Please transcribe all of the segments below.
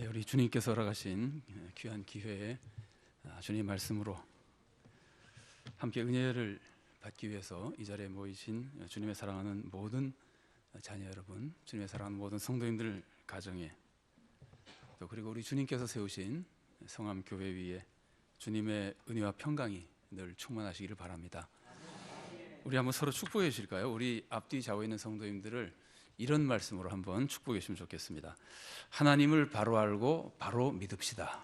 우리 주님께서 허락하신 귀한 기회에 주님의 말씀으로 함께 은혜를 받기 위해서 이 자리에 모이신 주님의 사랑하는 모든 자녀 여러분, 주님의 사랑하는 모든 성도님들 가정에, 또 그리고 우리 주님께서 세우신 성암교회 위에 주님의 은혜와 평강이 늘 충만하시기를 바랍니다. 우리 한번 서로 축복해 주실까요? 우리 앞뒤 좌우에 있는 성도님들을 이런 말씀으로 한번 축복해 주시면 좋겠습니다. 하나님을 바로 알고 바로 믿읍시다.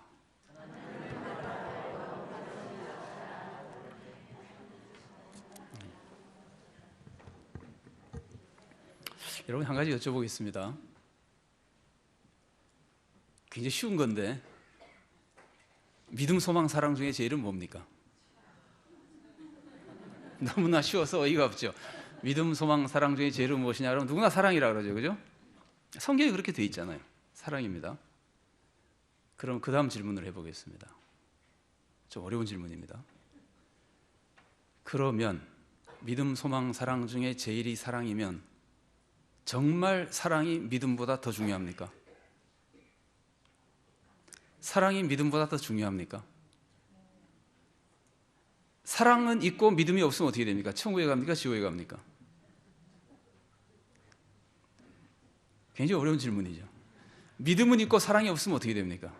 여러분, 한 가지 여쭤보겠습니다. 굉장히 쉬운 건데 믿음, 소망, 사랑 중에 제일은 뭡니까? 너무나 쉬워서 어이가 없죠. 믿음, 소망, 사랑 중에 제일은 무엇이냐 그러면 누구나 사랑이라 그러죠, 그죠? 성경이 그렇게 돼 있잖아요. 사랑입니다. 그럼 그 다음 질문을 해보겠습니다. 좀 어려운 질문입니다. 그러면 믿음, 소망, 사랑 중에 제일이 사랑이면 정말 사랑이 믿음보다 더 중요합니까? 사랑이 믿음보다 더 중요합니까? 사랑은 있고 믿음이 없으면 어떻게 됩니까? 천국에 갑니까? 지옥에 갑니까? 굉장히 어려운 질문이죠. 믿음은 있고 사랑이 없으면 어떻게 됩니까?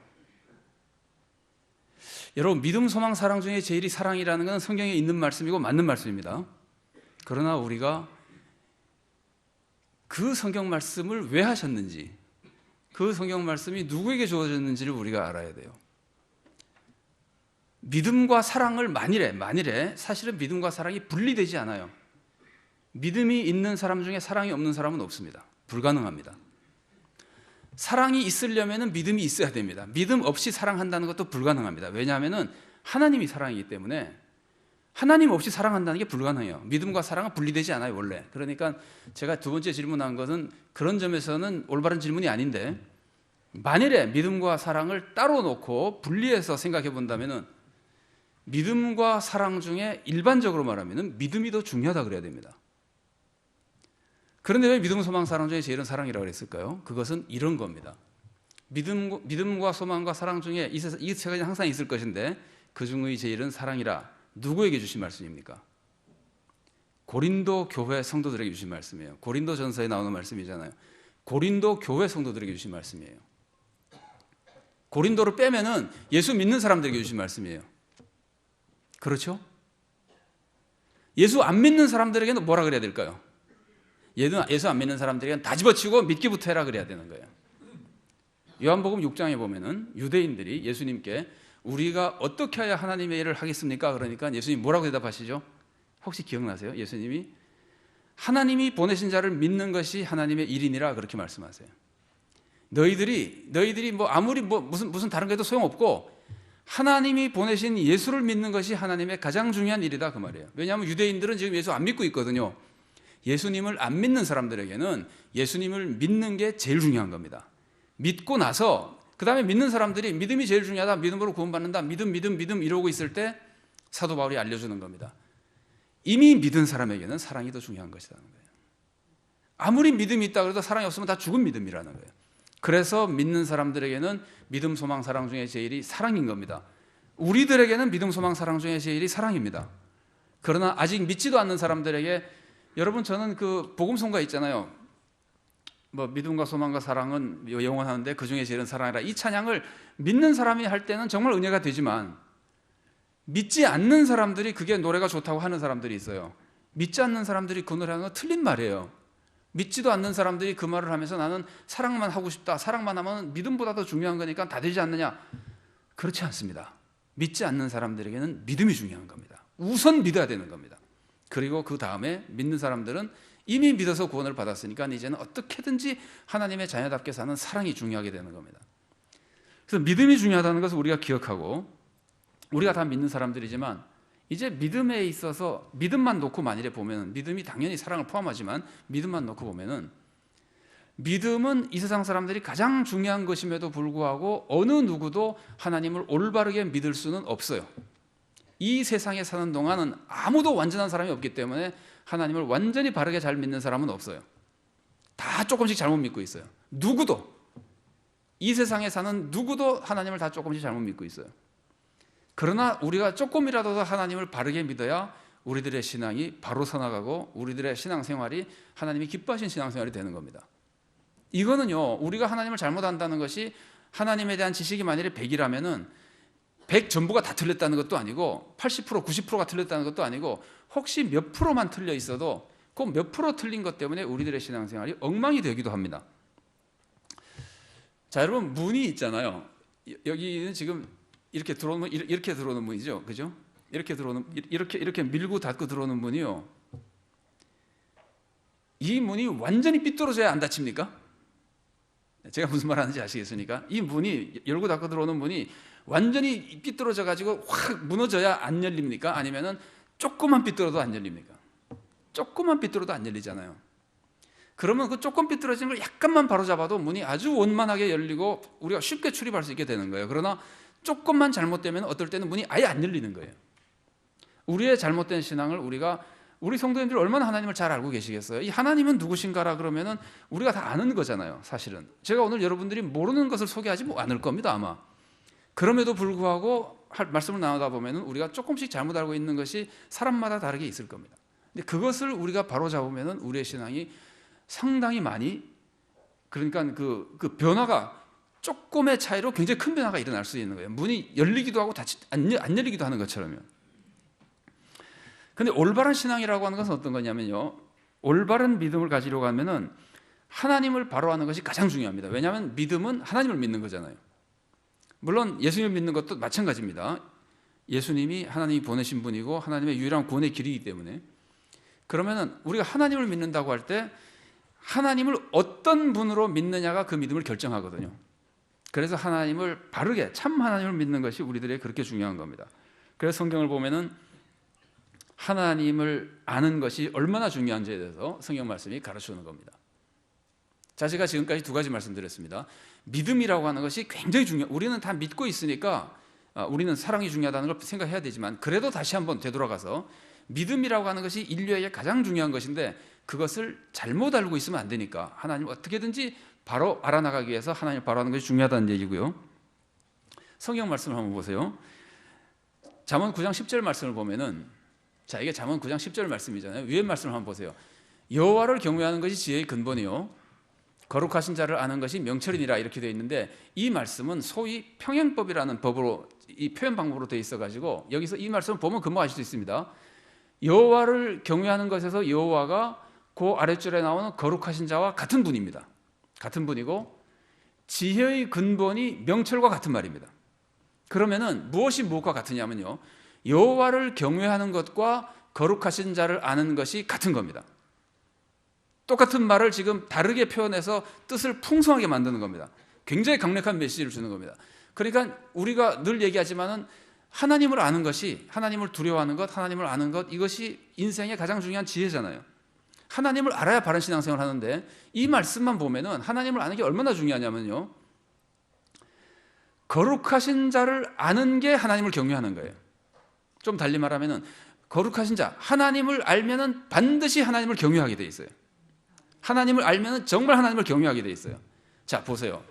여러분, 믿음, 소망, 사랑 중에 제일이 사랑이라는 건 성경에 있는 말씀이고 맞는 말씀입니다. 그러나 우리가 그 성경 말씀을 왜 하셨는지, 그 성경 말씀이 누구에게 주어졌는지를 우리가 알아야 돼요. 믿음과 사랑을 만일에 사실은 믿음과 사랑이 분리되지 않아요. 믿음이 있는 사람 중에 사랑이 없는 사람은 없습니다. 불가능합니다. 사랑이 있으려면 믿음이 있어야 됩니다. 믿음 없이 사랑한다는 것도 불가능합니다. 왜냐하면 하나님이 사랑이기 때문에 하나님 없이 사랑한다는 게 불가능해요. 믿음과 사랑은 분리되지 않아요, 원래. 그러니까 제가 두 번째 질문한 것은 그런 점에서는 올바른 질문이 아닌데, 만일에 믿음과 사랑을 따로 놓고 분리해서 생각해 본다면 믿음과 사랑 중에 일반적으로 말하면 믿음이 더 중요하다 그래야 됩니다. 그런데 왜 믿음, 소망, 사랑 중에 제일은 사랑이라고 그랬을까요? 그것은 이런 겁니다. 믿음과 소망과 사랑 중에 이 세 가지는 항상 있을 것인데 그 중의 제일은 사랑이라 누구에게 주신 말씀입니까? 고린도 교회 성도들에게 주신 말씀이에요. 고린도 전서에 나오는 말씀이잖아요. 고린도 교회 성도들에게 주신 말씀이에요. 고린도를 빼면은 예수 믿는 사람들에게 주신 말씀이에요. 그렇죠? 예수 안 믿는 사람들에게는 뭐라 그래야 될까요? 예수 안 믿는 사람들에게는 다 집어치우고 믿기부터 해라 그래야 되는 거예요. 요한복음 6장에 보면은 유대인들이 예수님께 우리가 어떻게 해야 하나님의 일을 하겠습니까? 그러니까 예수님 뭐라고 대답하시죠? 혹시 기억나세요? 예수님이 하나님이 보내신 자를 믿는 것이 하나님의 일이니라 그렇게 말씀하세요. 너희들이 뭐 아무리 무슨 다른 게 해도 소용없고 하나님이 보내신 예수를 믿는 것이 하나님의 가장 중요한 일이다 그 말이에요. 왜냐하면 유대인들은 지금 예수 안 믿고 있거든요. 예수님을 안 믿는 사람들에게는 예수님을 믿는 게 제일 중요한 겁니다. 믿고 나서 그 다음에 믿는 사람들이 믿음이 제일 중요하다, 믿음으로 구원받는다, 믿음 이러고 있을 때 사도 바울이 알려주는 겁니다. 이미 믿은 사람에게는 사랑이 더 중요한 것이라는 거예요. 아무리 믿음이 있다 그래도 사랑이 없으면 다 죽은 믿음이라는 거예요. 그래서 믿는 사람들에게는 믿음, 소망, 사랑 중에 제일이 사랑인 겁니다. 우리들에게는 믿음, 소망, 사랑 중에 제일이 사랑입니다. 그러나 아직 믿지도 않는 사람들에게, 여러분, 저는 그 복음송가 있잖아요. 뭐 믿음과 소망과 사랑은 영원하는데 그 중에 제일은 사랑이라, 이 찬양을 믿는 사람이 할 때는 정말 은혜가 되지만 믿지 않는 사람들이 그게 노래가 좋다고 하는 사람들이 있어요. 믿지 않는 사람들이 그 노래하는 건 틀린 말이에요. 믿지도 않는 사람들이 그 말을 하면서 나는 사랑만 하고 싶다, 사랑만 하면 믿음보다 더 중요한 거니까 다 되지 않느냐. 그렇지 않습니다. 믿지 않는 사람들에게는 믿음이 중요한 겁니다. 우선 믿어야 되는 겁니다. 그리고 그 다음에 믿는 사람들은 이미 믿어서 구원을 받았으니까 이제는 어떻게든지 하나님의 자녀답게 사는 사랑이 중요하게 되는 겁니다. 그래서 믿음이 중요하다는 것을 우리가 기억하고, 우리가 다 믿는 사람들이지만 이제 믿음에 있어서 믿음만 놓고 만일에 보면, 믿음이 당연히 사랑을 포함하지만 믿음만 놓고 보면은, 믿음은 이 세상 사람들이 가장 중요한 것임에도 불구하고 어느 누구도 하나님을 올바르게 믿을 수는 없어요. 이 세상에 사는 동안은 아무도 완전한 사람이 없기 때문에 하나님을 완전히 바르게 잘 믿는 사람은 없어요. 다 조금씩 잘못 믿고 있어요. 누구도. 이 세상에 사는 누구도 하나님을 다 조금씩 잘못 믿고 있어요. 그러나 우리가 조금이라도 하나님을 바르게 믿어야 우리들의 신앙이 바로 서나가고 우리들의 신앙생활이 하나님이 기뻐하신 신앙생활이 되는 겁니다. 이거는요, 우리가 하나님을 잘못한다는 것이 하나님에 대한 지식이 만일에 100이라면은 100 전부가 다 틀렸다는 것도 아니고 80%, 90%가 틀렸다는 것도 아니고 혹시 몇 프로만 틀려 있어도 그 몇 프로 틀린 것 때문에 우리들의 신앙생활이 엉망이 되기도 합니다. 자, 여러분, 문이 있잖아요. 여기는 지금 이렇게 들어오는 문이죠, 그죠? 이렇게 밀고 닫고 들어오는 문이요. 이 문이 완전히 삐뚤어져야 안 닫힙니까? 제가 무슨 말 하는지 아시겠습니까? 이 문이 열고 닫고 들어오는 문이 완전히 삐뚤어져 가지고 확 무너져야 안 열립니까? 아니면은 조금만 삐뚤어도 안 열립니까? 조금만 삐뚤어도 안 열리잖아요. 그러면 그 조금 삐뚤어진 걸 약간만 바로잡아도 문이 아주 원만하게 열리고 우리가 쉽게 출입할 수 있게 되는 거예요. 그러나 조금만 잘못되면 어떨 때는 문이 아예 안 열리는 거예요. 우리의 잘못된 신앙을 우리 성도님들 얼마나 하나님을 잘 알고 계시겠어요? 이 하나님은 누구신가라 그러면은 우리가 다 아는 거잖아요, 사실은. 제가 오늘 여러분들이 모르는 것을 소개하지 않을 겁니다, 아마. 그럼에도 불구하고 말씀을 나누다 보면은 우리가 조금씩 잘못 알고 있는 것이 사람마다 다르게 있을 겁니다. 근데 그것을 우리가 바로 잡으면은 우리의 신앙이 상당히 많이, 그러니까 그 변화가 조금의 차이로 굉장히 큰 변화가 일어날 수 있는 거예요. 문이 열리기도 하고 안 열리기도 하는 것처럼요. 근데 올바른 신앙이라고 하는 것은 어떤 거냐면요, 올바른 믿음을 가지려고 하면은 하나님을 바로 하는 것이 가장 중요합니다. 왜냐하면 믿음은 하나님을 믿는 거잖아요. 물론 예수님을 믿는 것도 마찬가지입니다. 예수님이 하나님이 보내신 분이고 하나님의 유일한 구원의 길이기 때문에. 그러면은 우리가 하나님을 믿는다고 할 때 하나님을 어떤 분으로 믿느냐가 그 믿음을 결정하거든요. 그래서 하나님을 바르게, 참 하나님을 믿는 것이 우리들에게 그렇게 중요한 겁니다. 그래서 성경을 보면은 하나님을 아는 것이 얼마나 중요한지에 대해서 성경 말씀이 가르쳐주는 겁니다. 자, 제가 지금까지 두 가지 말씀드렸습니다. 믿음이라고 하는 것이 굉장히 중요해요. 우리는 다 믿고 있으니까 우리는 사랑이 중요하다는 걸 생각해야 되지만, 그래도 다시 한번 되돌아가서 믿음이라고 하는 것이 인류에게 가장 중요한 것인데 그것을 잘못 알고 있으면 안 되니까 하나님을 어떻게든지 바로 알아나가기 위해서 하나님을 바로 하는 것이 중요하다는 얘기고요. 성경 말씀을 한번 보세요. 잠언 9장 10절 말씀을 보면은, 자, 이게 잠언 9장 10절 말씀이잖아요. 위에 말씀을 한번 보세요. 여호와를 경외하는 것이 지혜의 근본이요 거룩하신 자를 아는 것이 명철이니라, 이렇게 되어 있는데, 이 말씀은 소위 평행법이라는 법으로, 이 표현 방법으로 되어 있어 가지고 여기서 이 말씀을 보면 금방 아실 수 있습니다. 여호와를 경외하는 것에서 여호와가 그 아랫줄에 나오는 거룩하신 자와 같은 분입니다. 같은 분이고 지혜의 근본이 명철과 같은 말입니다. 그러면은 무엇이 무엇과 같으냐면요, 여호와를 경외하는 것과 거룩하신 자를 아는 것이 같은 겁니다. 똑같은 말을 지금 다르게 표현해서 뜻을 풍성하게 만드는 겁니다. 굉장히 강력한 메시지를 주는 겁니다. 그러니까 우리가 늘 얘기하지만은 하나님을 아는 것이, 하나님을 두려워하는 것, 하나님을 아는 것, 이것이 인생의 가장 중요한 지혜잖아요. 하나님을 알아야 바른 신앙생활을 하는데 이 말씀만 보면은 하나님을 아는 게 얼마나 중요하냐면요, 거룩하신 자를 아는 게 하나님을 경외하는 거예요. 좀 달리 말하면은 거룩하신 자, 하나님을 알면은 반드시 하나님을 경외하게 돼 있어요. 하나님을 알면은 정말 하나님을 경외하게 돼 있어요. 자, 보세요.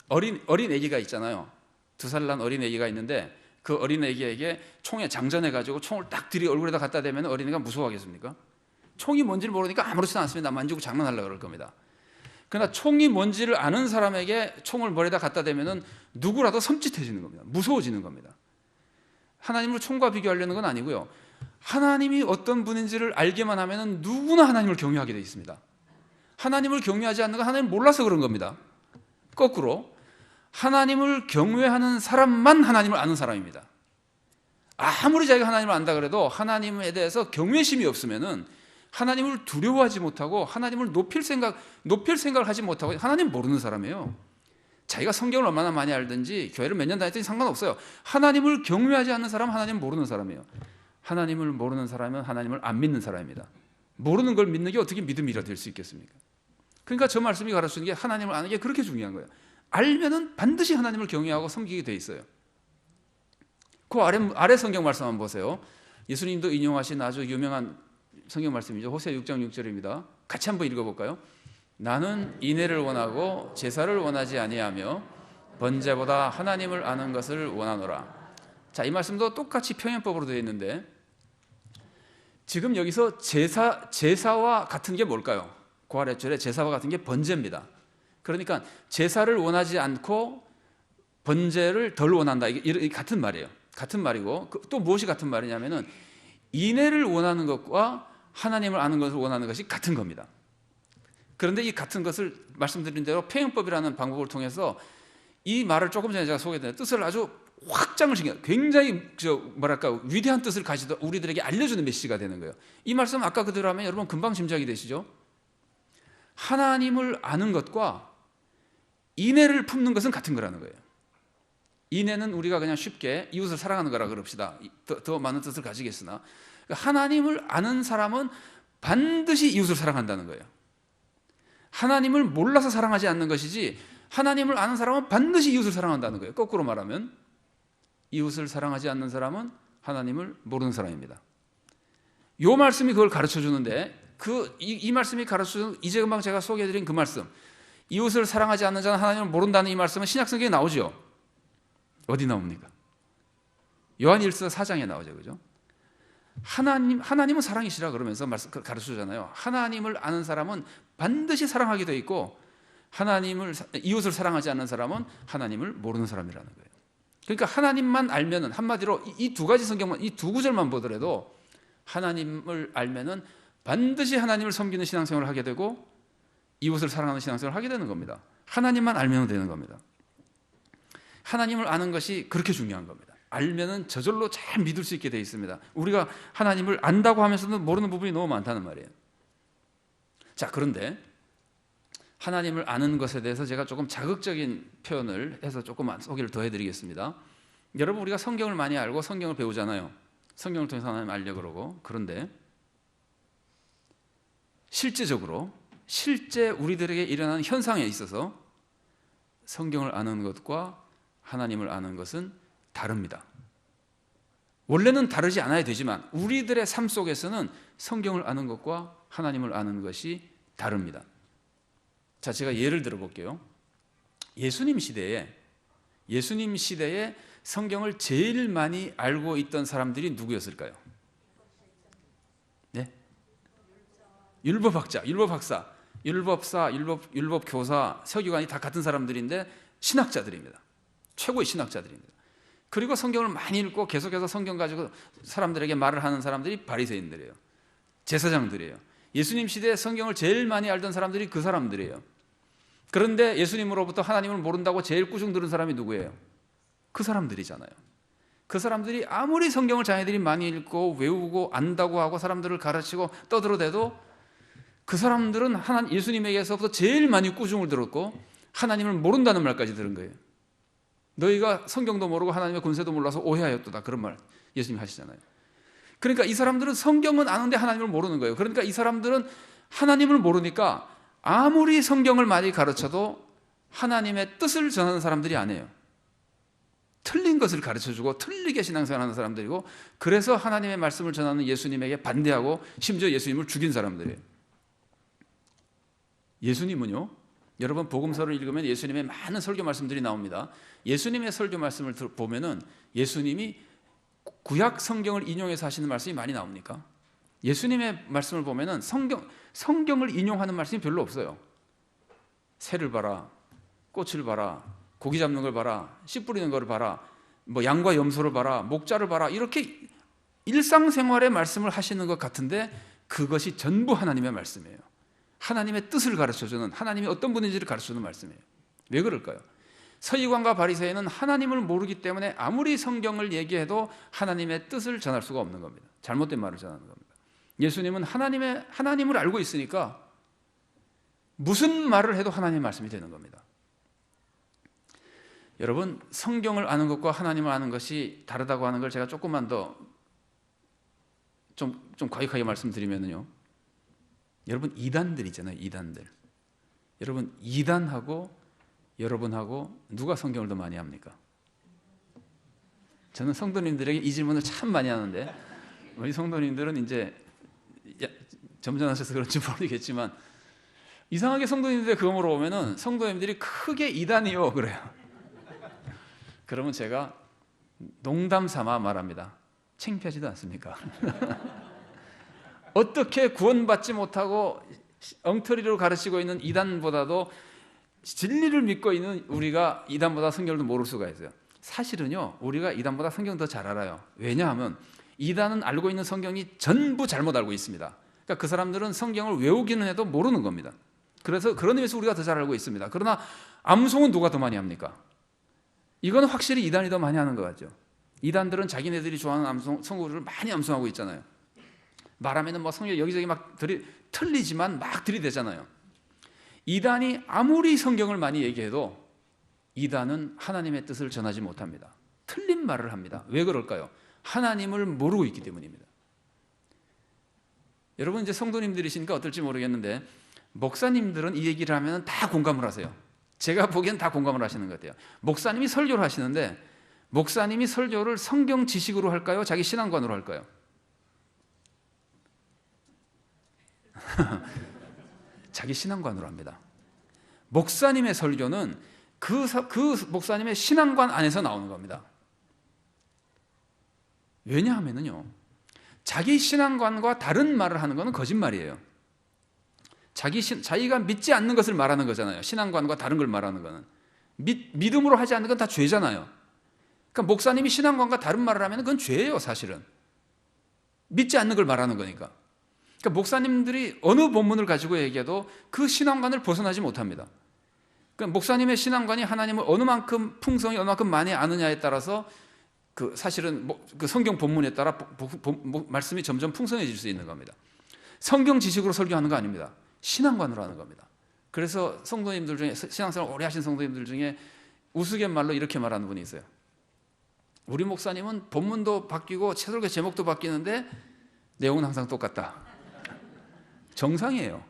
어린 아기가 있잖아요. 2살 난 어린 아기가 있는데 그 어린 아기에게 총에 장전해 가지고 총을 딱 들이 얼굴에다 갖다 대면 어린이가 무서워하겠습니까? 총이 뭔지를 모르니까 아무렇지도 않습니다. 만지고 장난하려고 그럴 겁니다. 그러나 총이 뭔지를 아는 사람에게 총을 머리에다 갖다 대면은 누구라도 섬찟해지는 겁니다. 무서워지는 겁니다. 하나님을 총과 비교하려는 건 아니고요, 하나님이 어떤 분인지를 알게만 하면은 누구나 하나님을 경외하게 되어 있습니다. 하나님을 경외하지 않는 건 하나님을 몰라서 그런 겁니다. 거꾸로 하나님을 경외하는 사람만 하나님을 아는 사람입니다. 아무리 자기가 하나님을 안다 그래도 하나님에 대해서 경외심이 없으면은 하나님을 두려워하지 못하고 하나님을 높일 생각을 하지 못하고 하나님 모르는 사람이에요. 자기가 성경을 얼마나 많이 알든지 교회를 몇 년 다녔든지 상관없어요. 하나님을 경외하지 않는 사람은 하나님을 모르는 사람이에요. 하나님을 모르는 사람은 하나님을 안 믿는 사람입니다. 모르는 걸 믿는 게 어떻게 믿음이라 될 수 있겠습니까? 그러니까 저 말씀이 가르치는 게 하나님을 아는 게 그렇게 중요한 거예요. 알면은 반드시 하나님을 경외하고 섬기게 돼 있어요. 그 아래 성경 말씀 한번 보세요. 예수님도 인용하신 아주 유명한 성경 말씀이죠. 호세아 6장 6절입니다. 같이 한번 읽어볼까요? 나는 인애를 원하고 제사를 원하지 아니하며 번제보다 하나님을 아는 것을 원하노라. 자, 이 말씀도 똑같이 평행법으로 되어 있는데 지금 여기서 제사와 같은 게 뭘까요? 고할의절에 제사와 같은 게 번제입니다. 그러니까 제사를 원하지 않고 번제를 덜 원한다. 이게 같은 말이에요. 같은 말이고 또 무엇이 같은 말이냐면은 인애를 원하는 것과 하나님을 아는 것을 원하는 것이 같은 겁니다. 그런데 이 같은 것을 말씀드린 대로 평행법이라는 방법을 통해서 이 말을 조금 전에 제가 소개했던 뜻을 아주 확장을 시켜요. 굉장히 위대한 뜻을 가지고 우리들에게 알려주는 메시지가 되는 거예요. 이 말씀 아까 그대로 하면 여러분 금방 짐작이 되시죠? 하나님을 아는 것과 인애를 품는 것은 같은 거라는 거예요. 인애는 우리가 그냥 쉽게 이웃을 사랑하는 거라 그럽시다. 더 많은 뜻을 가지겠으나 하나님을 아는 사람은 반드시 이웃을 사랑한다는 거예요. 하나님을 몰라서 사랑하지 않는 것이지 하나님을 아는 사람은 반드시 이웃을 사랑한다는 거예요. 거꾸로 말하면 이웃을 사랑하지 않는 사람은 하나님을 모르는 사람입니다. 이 말씀이 그걸 가르쳐 주는데 이 말씀이 가르쳐 주는 이제 금방 제가 소개해드린 그 말씀, 이웃을 사랑하지 않는 자는 하나님을 모른다는 이 말씀은 신약성경에 나오죠. 어디 나옵니까? 요한일서 4장에 나오죠. 그죠? 하나님은 사랑이시라 그러면서 가르쳐 주잖아요. 하나님을 아는 사람은 반드시 사랑하게 돼 있고 이웃을 사랑하지 않는 사람은 하나님을 모르는 사람이라는 거예요. 그러니까 하나님만 알면은 한마디로 이 두 가지 성경만 이 두 구절만 보더라도 하나님을 알면은 반드시 하나님을 섬기는 신앙생활을 하게 되고 이웃을 사랑하는 신앙생활을 하게 되는 겁니다. 하나님만 알면 되는 겁니다. 하나님을 아는 것이 그렇게 중요한 겁니다. 알면은 저절로 잘 믿을 수 있게 되어 있습니다. 우리가 하나님을 안다고 하면서도 모르는 부분이 너무 많다는 말이에요. 자, 그런데 하나님을 아는 것에 대해서 제가 조금 자극적인 표현을 해서 조금 소개를 더 해드리겠습니다. 여러분, 우리가 성경을 많이 알고 성경을 배우잖아요. 성경을 통해서 하나님 알려고 그러고. 그런데 실제 우리들에게 일어나는 현상에 있어서 성경을 아는 것과 하나님을 아는 것은 다릅니다. 원래는 다르지 않아야 되지만 우리들의 삶 속에서는 성경을 아는 것과 하나님을 아는 것이 다릅니다. 자, 제가 예를 들어 볼게요. 예수님 시대에 성경을 제일 많이 알고 있던 사람들이 누구였을까요? 네? 율법학자, 율법교사, 서기관이 다 같은 사람들인데 신학자들입니다. 최고의 신학자들입니다. 그리고 성경을 많이 읽고 계속해서 성경 가지고 사람들에게 말을 하는 사람들이 바리새인들이에요. 제사장들이에요. 예수님 시대에 성경을 제일 많이 알던 사람들이 그 사람들이에요. 그런데 예수님으로부터 하나님을 모른다고 제일 꾸중 들은 사람이 누구예요? 그 사람들이잖아요. 그 사람들이 아무리 성경을 자기들이 많이 읽고 외우고 안다고 하고 사람들을 가르치고 떠들어대도 그 사람들은 예수님에게서부터 제일 많이 꾸중을 들었고 하나님을 모른다는 말까지 들은 거예요. 너희가 성경도 모르고 하나님의 권세도 몰라서 오해하였도다. 그런 말 예수님이 하시잖아요. 그러니까 이 사람들은 성경은 아는데 하나님을 모르는 거예요. 그러니까 이 사람들은 하나님을 모르니까 아무리 성경을 많이 가르쳐도 하나님의 뜻을 전하는 사람들이 아니에요. 틀린 것을 가르쳐주고 틀리게 신앙생활하는 사람들이고, 그래서 하나님의 말씀을 전하는 예수님에게 반대하고 심지어 예수님을 죽인 사람들이에요. 예수님은요, 여러분 복음서를 읽으면 예수님의 많은 설교 말씀들이 나옵니다. 예수님의 설교 말씀을 보면은 예수님이 구약 성경을 인용해서 하시는 말씀이 많이 나옵니까? 예수님의 말씀을 보면은 성경을 인용하는 말씀이 별로 없어요. 새를 봐라, 꽃을 봐라, 고기 잡는 걸 봐라, 씨 뿌리는 걸 봐라, 뭐 양과 염소를 봐라, 목자를 봐라, 이렇게 일상생활의 말씀을 하시는 것 같은데 그것이 전부 하나님의 말씀이에요. 하나님의 뜻을 가르쳐주는, 하나님이 어떤 분인지를 가르쳐주는 말씀이에요. 왜 그럴까요? 서기관과 바리새인은 하나님을 모르기 때문에 아무리 성경을 얘기해도 하나님의 뜻을 전할 수가 없는 겁니다. 잘못된 말을 전하는 겁니다. 예수님은 하나님을 알고 있으니까 무슨 말을 해도 하나님의 말씀이 되는 겁니다. 여러분, 성경을 아는 것과 하나님을 아는 것이 다르다고 하는 걸 제가 조금만 더 좀 과격하게 말씀드리면요, 여러분 이단들 있잖아요. 이단들. 여러분 이단하고 여러분하고 누가 성경을 더 많이 합니까? 저는 성도님들에게 이 질문을 참 많이 하는데 우리 성도님들은 이제 점잖으셔서 그런지 모르겠지만 이상하게 성도님들 그거 물어보면은 성도님들이 크게 이단이요 그래요. 그러면 제가 농담 삼아 말합니다. 창피하지도 않습니까? 어떻게 구원받지 못하고 엉터리로 가르치고 있는 이단보다도 진리를 믿고 있는 우리가 이단보다 성경을 모를 수가 있어요. 사실은요, 우리가 이단보다 성경 더 잘 알아요. 왜냐하면 이단은 알고 있는 성경이 전부 잘못 알고 있습니다. 그러니까 그 사람들은 성경을 외우기는 해도 모르는 겁니다. 그래서 그런 의미에서 우리가 더 잘 알고 있습니다. 그러나 암송은 누가 더 많이 합니까? 이건 확실히 이단이 더 많이 하는 것 같죠. 이단들은 자기네들이 좋아하는 암송, 성구를 많이 암송하고 있잖아요. 말하면은 뭐 성경 여기저기 막 틀리지만 막 들이대잖아요. 이단이 아무리 성경을 많이 얘기해도 이단은 하나님의 뜻을 전하지 못합니다. 틀린 말을 합니다. 왜 그럴까요? 하나님을 모르고 있기 때문입니다. 여러분 이제 성도님들이시니까 어떨지 모르겠는데 목사님들은 이 얘기를 하면 다 공감을 하세요. 제가 보기엔 다 공감을 하시는 것 같아요. 목사님이 설교를 하시는데 목사님이 설교를 성경 지식으로 할까요? 자기 신앙관으로 할까요? 자기 신앙관으로 합니다. 목사님의 설교는 그 목사님의 신앙관 안에서 나오는 겁니다. 왜냐하면요, 자기 신앙관과 다른 말을 하는 것은 거짓말이에요. 자기가 믿지 않는 것을 말하는 거잖아요. 신앙관과 다른 걸 말하는 거는 믿음으로 하지 않는 건 다 죄잖아요. 그러니까 목사님이 신앙관과 다른 말을 하면 그건 죄예요. 사실은 믿지 않는 걸 말하는 거니까. 그러니까 목사님들이 어느 본문을 가지고 얘기해도 그 신앙관을 벗어나지 못합니다. 그러니까 목사님의 신앙관이 하나님을 어느 만큼 풍성히 어느 만큼 많이 아느냐에 따라서 그 사실은 그 성경 본문에 따라 말씀이 점점 풍성해질 수 있는 겁니다. 성경 지식으로 설교하는 거 아닙니다. 신앙관으로 하는 겁니다. 그래서 성도님들 중에 신앙생활 오래 하신 성도님들 중에 우스갯말로 이렇게 말하는 분이 있어요. 우리 목사님은 본문도 바뀌고 설교 제목도 바뀌는데 내용은 항상 똑같다. 정상이에요.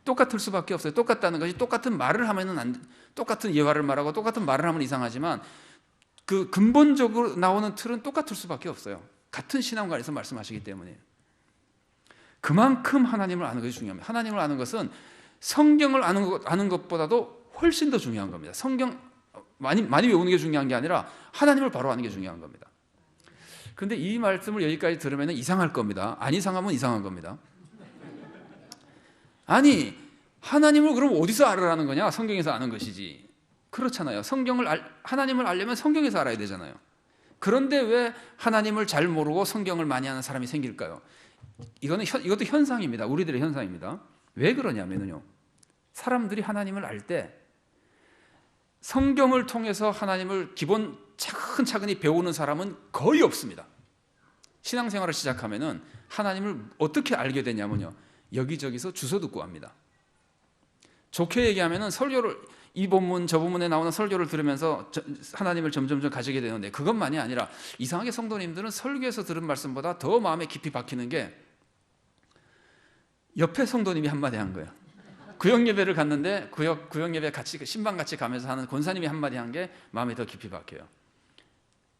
똑같을 수밖에 없어요. 똑같다는 것이 똑같은 말을 하면은 똑같은 예화를 말하고 똑같은 말을 하면 이상하지만 그 근본적으로 나오는 틀은 똑같을 수밖에 없어요. 같은 신앙관에서 말씀하시기 때문에. 그만큼 하나님을 아는 것이 중요합니다. 하나님을 아는 것은 성경을 아는 것보다도 훨씬 더 중요한 겁니다. 성경 많이 외우는 게 중요한 게 아니라 하나님을 바로 아는 게 중요한 겁니다. 그런데 이 말씀을 여기까지 들으면 이상할 겁니다. 안 이상하면 이상한 겁니다. 아니, 하나님을 그럼 어디서 알으라는 거냐? 성경에서 아는 것이지. 그렇잖아요. 하나님을 알려면 성경에서 알아야 되잖아요. 그런데 왜 하나님을 잘 모르고 성경을 많이 아는 사람이 생길까요? 이것도 현상입니다. 우리들의 현상입니다. 왜 그러냐면요, 사람들이 하나님을 알 때 성경을 통해서 하나님을 기본 차근차근히 배우는 사람은 거의 없습니다. 신앙생활을 시작하면은 하나님을 어떻게 알게 되냐면요, 여기저기서 주워 듣고 합니다. 좋게 얘기하면은 설교를 이 본문 저 본문에 나오는 설교를 들으면서 하나님을 점점 가지게 되는데 그것만이 아니라 이상하게 성도님들은 설교에서 들은 말씀보다 더 마음에 깊이 박히는 게 옆에 성도님이 한마디 한 거예요. 구역예배를 갔는데 구역예배 같이 신방 같이 가면서 하는 권사님이 한마디 한 게 마음에 더 깊이 박혀요.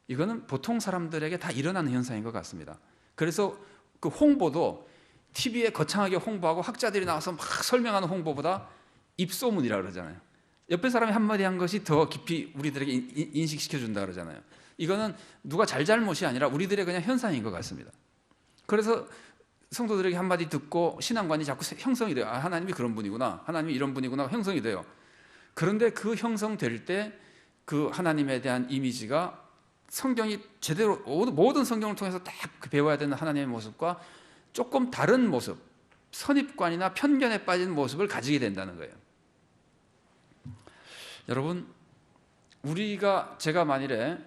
이거는 보통 사람들에게 다 일어나는 현상인 것 같습니다. 그래서 그 홍보도 TV에 거창하게 홍보하고 학자들이 나와서 막 설명하는 홍보보다 입소문이라고 그러잖아요. 옆에 사람이 한마디 한 것이 더 깊이 우리들에게 인식시켜준다 그러잖아요. 이거는 누가 잘못이 아니라 우리들의 그냥 현상인 것 같습니다. 그래서 성도들에게 한마디 듣고 신앙관이 자꾸 형성이 돼요. 아, 하나님이 그런 분이구나, 하나님이 이런 분이구나 형성이 돼요. 그런데 그 형성될 때 그 하나님에 대한 이미지가 성경이 제대로 모든 성경을 통해서 딱 배워야 되는 하나님의 모습과 조금 다른 모습, 선입관이나 편견에 빠진 모습을 가지게 된다는 거예요. 여러분, 제가 만일에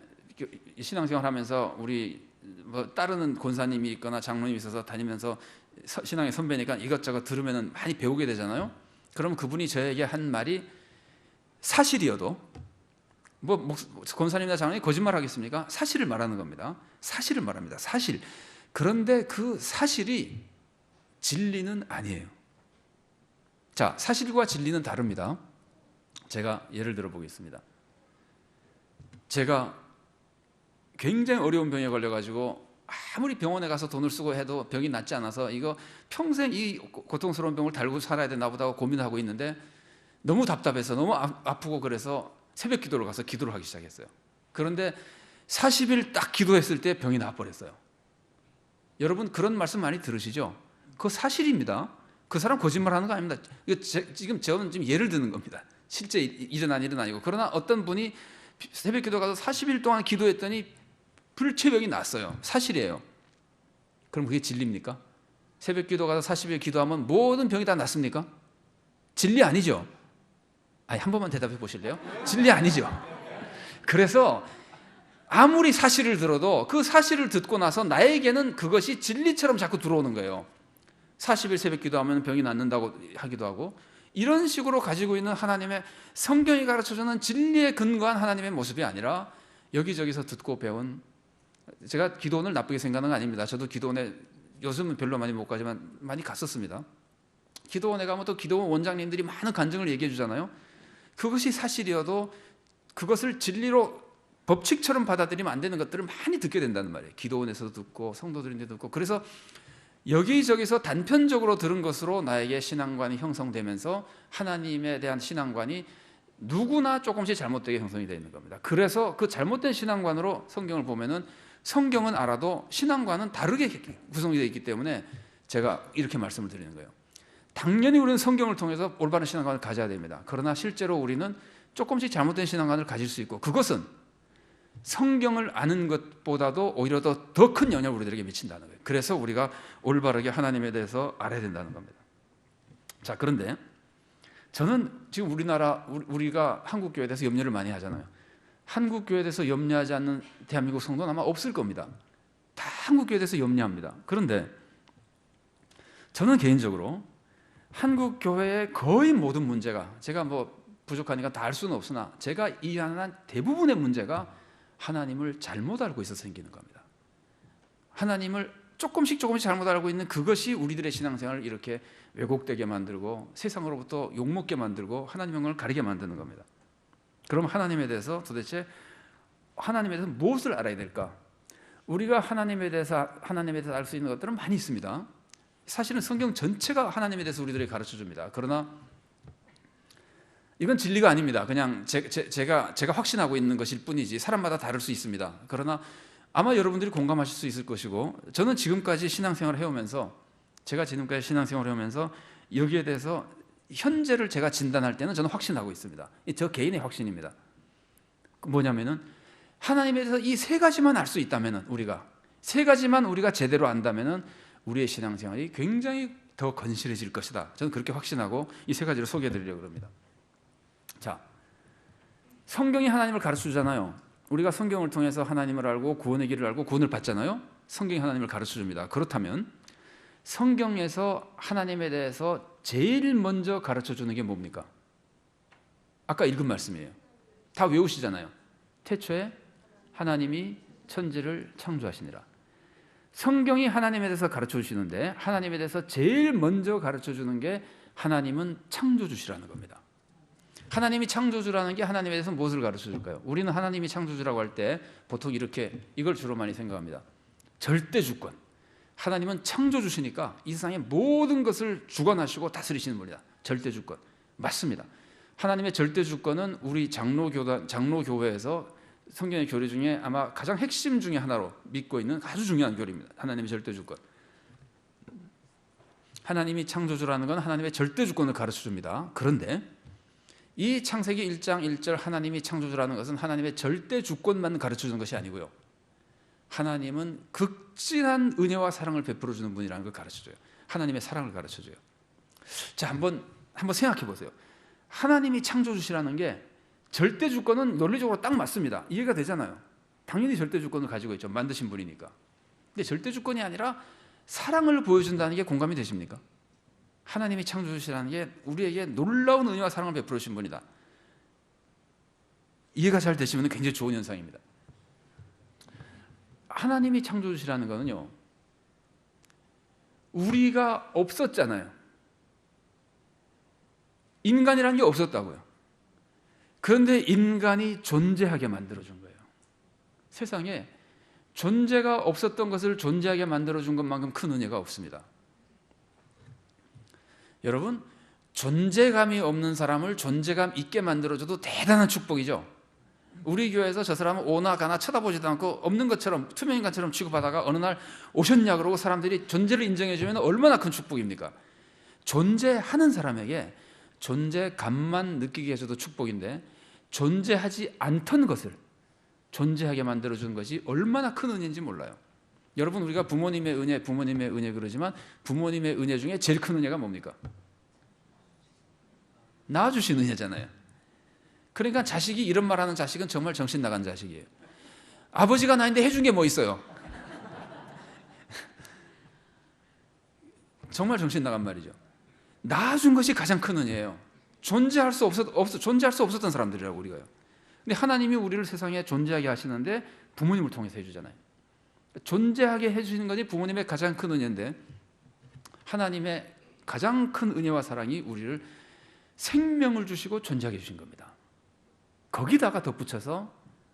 신앙생활 하면서 우리 따르는 권사님이 있거나 장로님이 있어서 다니면서 신앙의 선배니까 이것저것 들으면 많이 배우게 되잖아요. 그럼 그분이 저에게 한 말이 사실이어도 권사님이나 장로님이 거짓말 하겠습니까? 사실을 말하는 겁니다. 사실을 말합니다. 사실. 그런데 그 사실이 진리는 아니에요. 자, 사실과 진리는 다릅니다. 제가 예를 들어 보겠습니다. 제가 굉장히 어려운 병에 걸려가지고 아무리 병원에 가서 돈을 쓰고 해도 병이 낫지 않아서 이거 평생 이 고통스러운 병을 달고 살아야 되나 보다 고민하고 있는데 너무 답답해서 너무 아프고 그래서 새벽 기도를 가서 기도를 하기 시작했어요. 그런데 40일 딱 기도했을 때 병이 나아버렸어요. 여러분 그런 말씀 많이 들으시죠? 그거 사실입니다. 그 사람 거짓말하는 거 아닙니다. 지금 저는 지금 예를 드는 겁니다. 실제 일어난 일은 아니고. 그러나 어떤 분이 새벽 기도 가서 40일 동안 기도했더니 불치병이 났어요. 사실이에요. 그럼 그게 진리입니까? 새벽 기도 가서 40일 기도하면 모든 병이 다 낫습니까? 진리 아니죠? 아니, 한 번만 대답해 보실래요? 진리 아니죠? 그래서 아무리 사실을 들어도 그 사실을 듣고 나서 나에게는 그것이 진리처럼 자꾸 들어오는 거예요. 40일 새벽 기도하면 병이 낫는다고 하기도 하고, 이런 식으로 가지고 있는 하나님의 성경이 가르쳐주는 진리에 근거한 하나님의 모습이 아니라 여기저기서 듣고 배운, 제가 기도원을 나쁘게 생각하는 거 아닙니다. 저도 기도원에 요즘은 별로 많이 못 가지만 많이 갔었습니다. 기도원에 가면 또 기도원 원장님들이 많은 간증을 얘기해 주잖아요. 그것이 사실이어도 그것을 진리로 법칙처럼 받아들이면 안 되는 것들을 많이 듣게 된다는 말이에요. 기도원에서도 듣고 성도들인데도 듣고. 그래서 여기저기서 단편적으로 들은 것으로 나에게 신앙관이 형성되면서 하나님에 대한 신앙관이 누구나 조금씩 잘못되게 형성이 되어 있는 겁니다. 그래서 그 잘못된 신앙관으로 성경을 보면은 성경은 알아도 신앙관은 다르게 구성이 되어 있기 때문에 제가 이렇게 말씀을 드리는 거예요. 당연히 우리는 성경을 통해서 올바른 신앙관을 가져야 됩니다. 그러나 실제로 우리는 조금씩 잘못된 신앙관을 가질 수 있고, 그것은 성경을 아는 것보다도 오히려 더 큰 영향을 우리들에게 미친다는 거예요. 그래서 우리가 올바르게 하나님에 대해서 알아야 된다는 겁니다. 자, 그런데 저는 지금 우리가 한국교회에 대해서 염려를 많이 하잖아요. 한국교회에 대해서 염려하지 않는 대한민국 성도는 아마 없을 겁니다. 다 한국교회에 대해서 염려합니다. 그런데 저는 개인적으로 한국교회의 거의 모든 문제가, 제가 뭐 부족하니까 다 알 수는 없으나 제가 이해하는 대부분의 문제가 하나님을 잘못 알고 있어서 생기는 겁니다. 하나님을 조금씩 잘못 알고 있는 그것이 우리들의 신앙생활을 이렇게 왜곡되게 만들고 세상으로부터 욕먹게 만들고 하나님 영광을 가리게 만드는 겁니다. 그럼 하나님에 대해서 도대체 하나님에 대해서 무엇을 알아야 될까? 우리가 하나님에 대해서 알 수 있는 것들은 많이 있습니다. 사실은 성경 전체가 하나님에 대해서 우리들에게 가르쳐 줍니다. 그러나 이건 진리가 아닙니다. 그냥 제가 확신하고 있는 것일 뿐이지 사람마다 다를 수 있습니다. 그러나 아마 여러분들이 공감하실 수 있을 것이고, 저는 지금까지 신앙생활을 해오면서 여기에 대해서 현재를 제가 진단할 때는 저는 확신하고 있습니다. 저 개인의 확신입니다. 뭐냐면은 하나님에 대해서 이 세 가지만 알 수 있다면은, 세 가지만 우리가 제대로 안다면은 우리의 신앙생활이 굉장히 더 건실해질 것이다. 저는 그렇게 확신하고 이 세 가지를 소개해 드리려고 합니다. 자, 성경이 하나님을 가르쳐 주잖아요. 우리가 성경을 통해서 하나님을 알고 구원의 길을 알고 구원을 받잖아요. 성경이 하나님을 가르쳐 줍니다. 그렇다면 성경에서 하나님에 대해서 제일 먼저 가르쳐 주는 게 뭡니까? 아까 읽은 말씀이에요. 다 외우시잖아요. 태초에 하나님이 천지를 창조하시니라. 성경이 하나님에 대해서 가르쳐 주시는데, 하나님에 대해서 제일 먼저 가르쳐 주는 게 하나님은 창조주시라는 겁니다. 하나님이 창조주라는 게 하나님에 대해서 무엇을 가르쳐 줄까요? 우리는 하나님이 창조주라고 할 때 보통 이걸 주로 많이 생각합니다. 절대주권. 하나님은 창조주시니까 이 세상의 모든 것을 주관하시고 다스리시는 분이다. 절대주권. 맞습니다. 하나님의 절대주권은 우리 장로교회에서 성경의 교리 중에 아마 가장 핵심 중에 하나로 믿고 있는 아주 중요한 교리입니다. 하나님의 절대주권. 하나님이 창조주라는 건 하나님의 절대주권을 가르쳐 줍니다. 그런데 이 창세기 1장 1절 하나님이 창조주라는 것은 하나님의 절대주권만 가르쳐 주는 것이 아니고요. 하나님은 극진한 은혜와 사랑을 베풀어 주는 분이라는 걸 가르쳐 줘요. 하나님의 사랑을 가르쳐 줘요. 자, 한번 생각해 보세요. 하나님이 창조주시라는 게 절대주권은 논리적으로 딱 맞습니다. 이해가 되잖아요. 당연히 절대주권을 가지고 있죠. 만드신 분이니까. 근데 절대주권이 아니라 사랑을 보여준다는 게 공감이 되십니까? 하나님이 창조주시라는 게 우리에게 놀라운 은혜와 사랑을 베풀어 주신 분이다. 이해가 잘 되시면 굉장히 좋은 현상입니다. 하나님이 창조주시라는 거는요, 우리가 없었잖아요. 인간이라는 게 없었다고요. 그런데 인간이 존재하게 만들어준 거예요. 세상에 존재가 없었던 것을 존재하게 만들어준 것만큼 큰 은혜가 없습니다. 여러분, 존재감이 없는 사람을 존재감 있게 만들어줘도 대단한 축복이죠. 우리 교회에서 저 사람은 오나 가나 쳐다보지도 않고 없는 것처럼 투명인간처럼 취급하다가 어느 날 오셨냐 그러고 사람들이 존재를 인정해주면 얼마나 큰 축복입니까? 존재하는 사람에게 존재감만 느끼게 해줘도 축복인데 존재하지 않던 것을 존재하게 만들어주는 것이 얼마나 큰 은혜인지 몰라요. 여러분, 우리가 부모님의 은혜 그러지만 부모님의 은혜 중에 제일 큰 은혜가 뭡니까? 낳아주신 은혜잖아요. 그러니까 자식이 이런 말하는 자식은 정말 정신 나간 자식이에요. 아버지가 나인데 해준 게 뭐 있어요? 정말 정신 나간 말이죠. 낳아준 것이 가장 큰 은혜예요. 존재할 수 없었던 사람들이라고 우리가요. 근데 하나님이 우리를 세상에 존재하게 하시는데 부모님을 통해서 해주잖아요. 존재하게 해주시는 것이 부모님의 가장 큰 은혜인데 하나님의 가장 큰 은혜와 사랑이 우리를 생명을 주시고 존재하게 해주신 겁니다. 거기다가 덧붙여서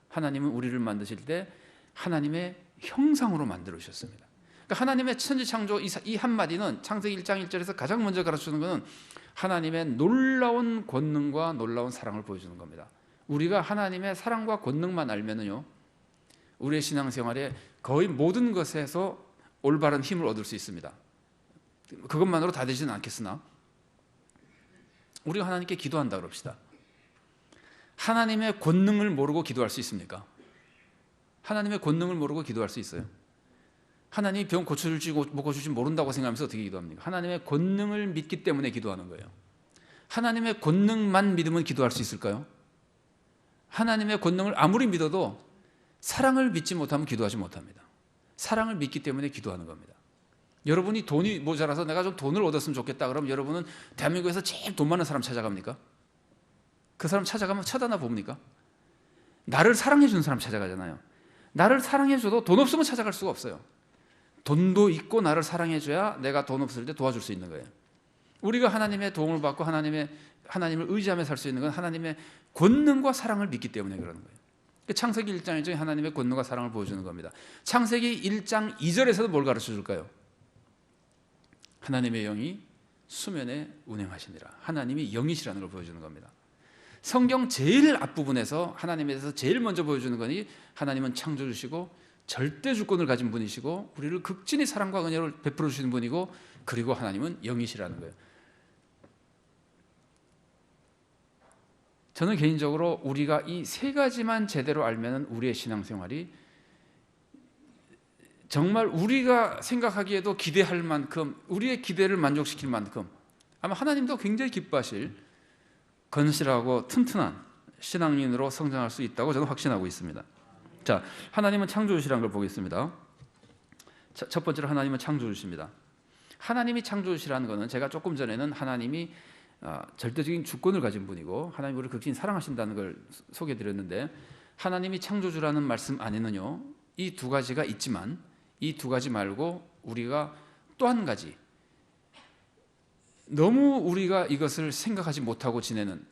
하나님은 우리를 만드실 때 하나님의 형상으로 만들어 주셨습니다. 그러니까 하나님의 천지창조 이 한마디는 창세기 1장 1절에서 가장 먼저 가르쳐주는 것은 하나님의 놀라운 권능과 놀라운 사랑을 보여주는 겁니다. 우리가 하나님의 사랑과 권능만 알면은요, 우리의 신앙생활에 거의 모든 것에서 올바른 힘을 얻을 수 있습니다. 그것만으로 다 되지는 않겠으나 우리가 하나님께 기도한다 그럽시다. 하나님의 권능을 모르고 기도할 수 있습니까? 하나님의 권능을 모르고 기도할 수 있어요? 하나님이 병 고쳐줄지 못 고쳐줄지 모른다고 생각하면서 어떻게 기도합니까? 하나님의 권능을 믿기 때문에 기도하는 거예요. 하나님의 권능만 믿으면 기도할 수 있을까요? 하나님의 권능을 아무리 믿어도 사랑을 믿지 못하면 기도하지 못합니다. 사랑을 믿기 때문에 기도하는 겁니다. 여러분이 돈이 모자라서 내가 좀 돈을 얻었으면 좋겠다 그러면 여러분은 대한민국에서 제일 돈 많은 사람 찾아갑니까? 그 사람 찾아가면 쳐다나 봅니까? 나를 사랑해 주는 사람 찾아가잖아요. 나를 사랑해 줘도 돈 없으면 찾아갈 수가 없어요. 돈도 있고 나를 사랑해 줘야 내가 돈 없을 때 도와줄 수 있는 거예요. 우리가 하나님의 도움을 받고 하나님을 의지하며 살 수 있는 건 하나님의 권능과 사랑을 믿기 때문에 그러는 거예요. 창세기 1장 1절에 하나님의 권능과 사랑을 보여주는 겁니다. 창세기 1장 2절에서도 뭘 가르쳐 줄까요? 하나님의 영이 수면에 운행하시니라. 하나님이 영이시라는 걸 보여주는 겁니다. 성경 제일 앞부분에서 하나님에 대해서 제일 먼저 보여주는 거니 하나님은 창조주시고 절대 주권을 가진 분이시고 우리를 극진히 사랑과 은혜를 베풀어 주시는 분이고 그리고 하나님은 영이시라는 거예요. 저는 개인적으로 우리가 이 세 가지만 제대로 알면 우리의 신앙생활이 정말 우리가 생각하기에도 기대할 만큼 우리의 기대를 만족시킬 만큼 아마 하나님도 굉장히 기뻐하실 건실하고 튼튼한 신앙인으로 성장할 수 있다고 저는 확신하고 있습니다. 자, 하나님은 창조주시라는 걸 보겠습니다. 첫 번째로 하나님은 창조주십니다. 하나님이 창조주시라는 것은 제가 조금 전에는 하나님이 절대적인 주권을 가진 분이고 하나님 우리를 극진히 사랑하신다는 걸 소개해드렸는데 하나님이 창조주라는 말씀 안에는요 이 두 가지가 있지만 이 두 가지 말고 우리가 또 한 가지 너무 우리가 이것을 생각하지 못하고 지내는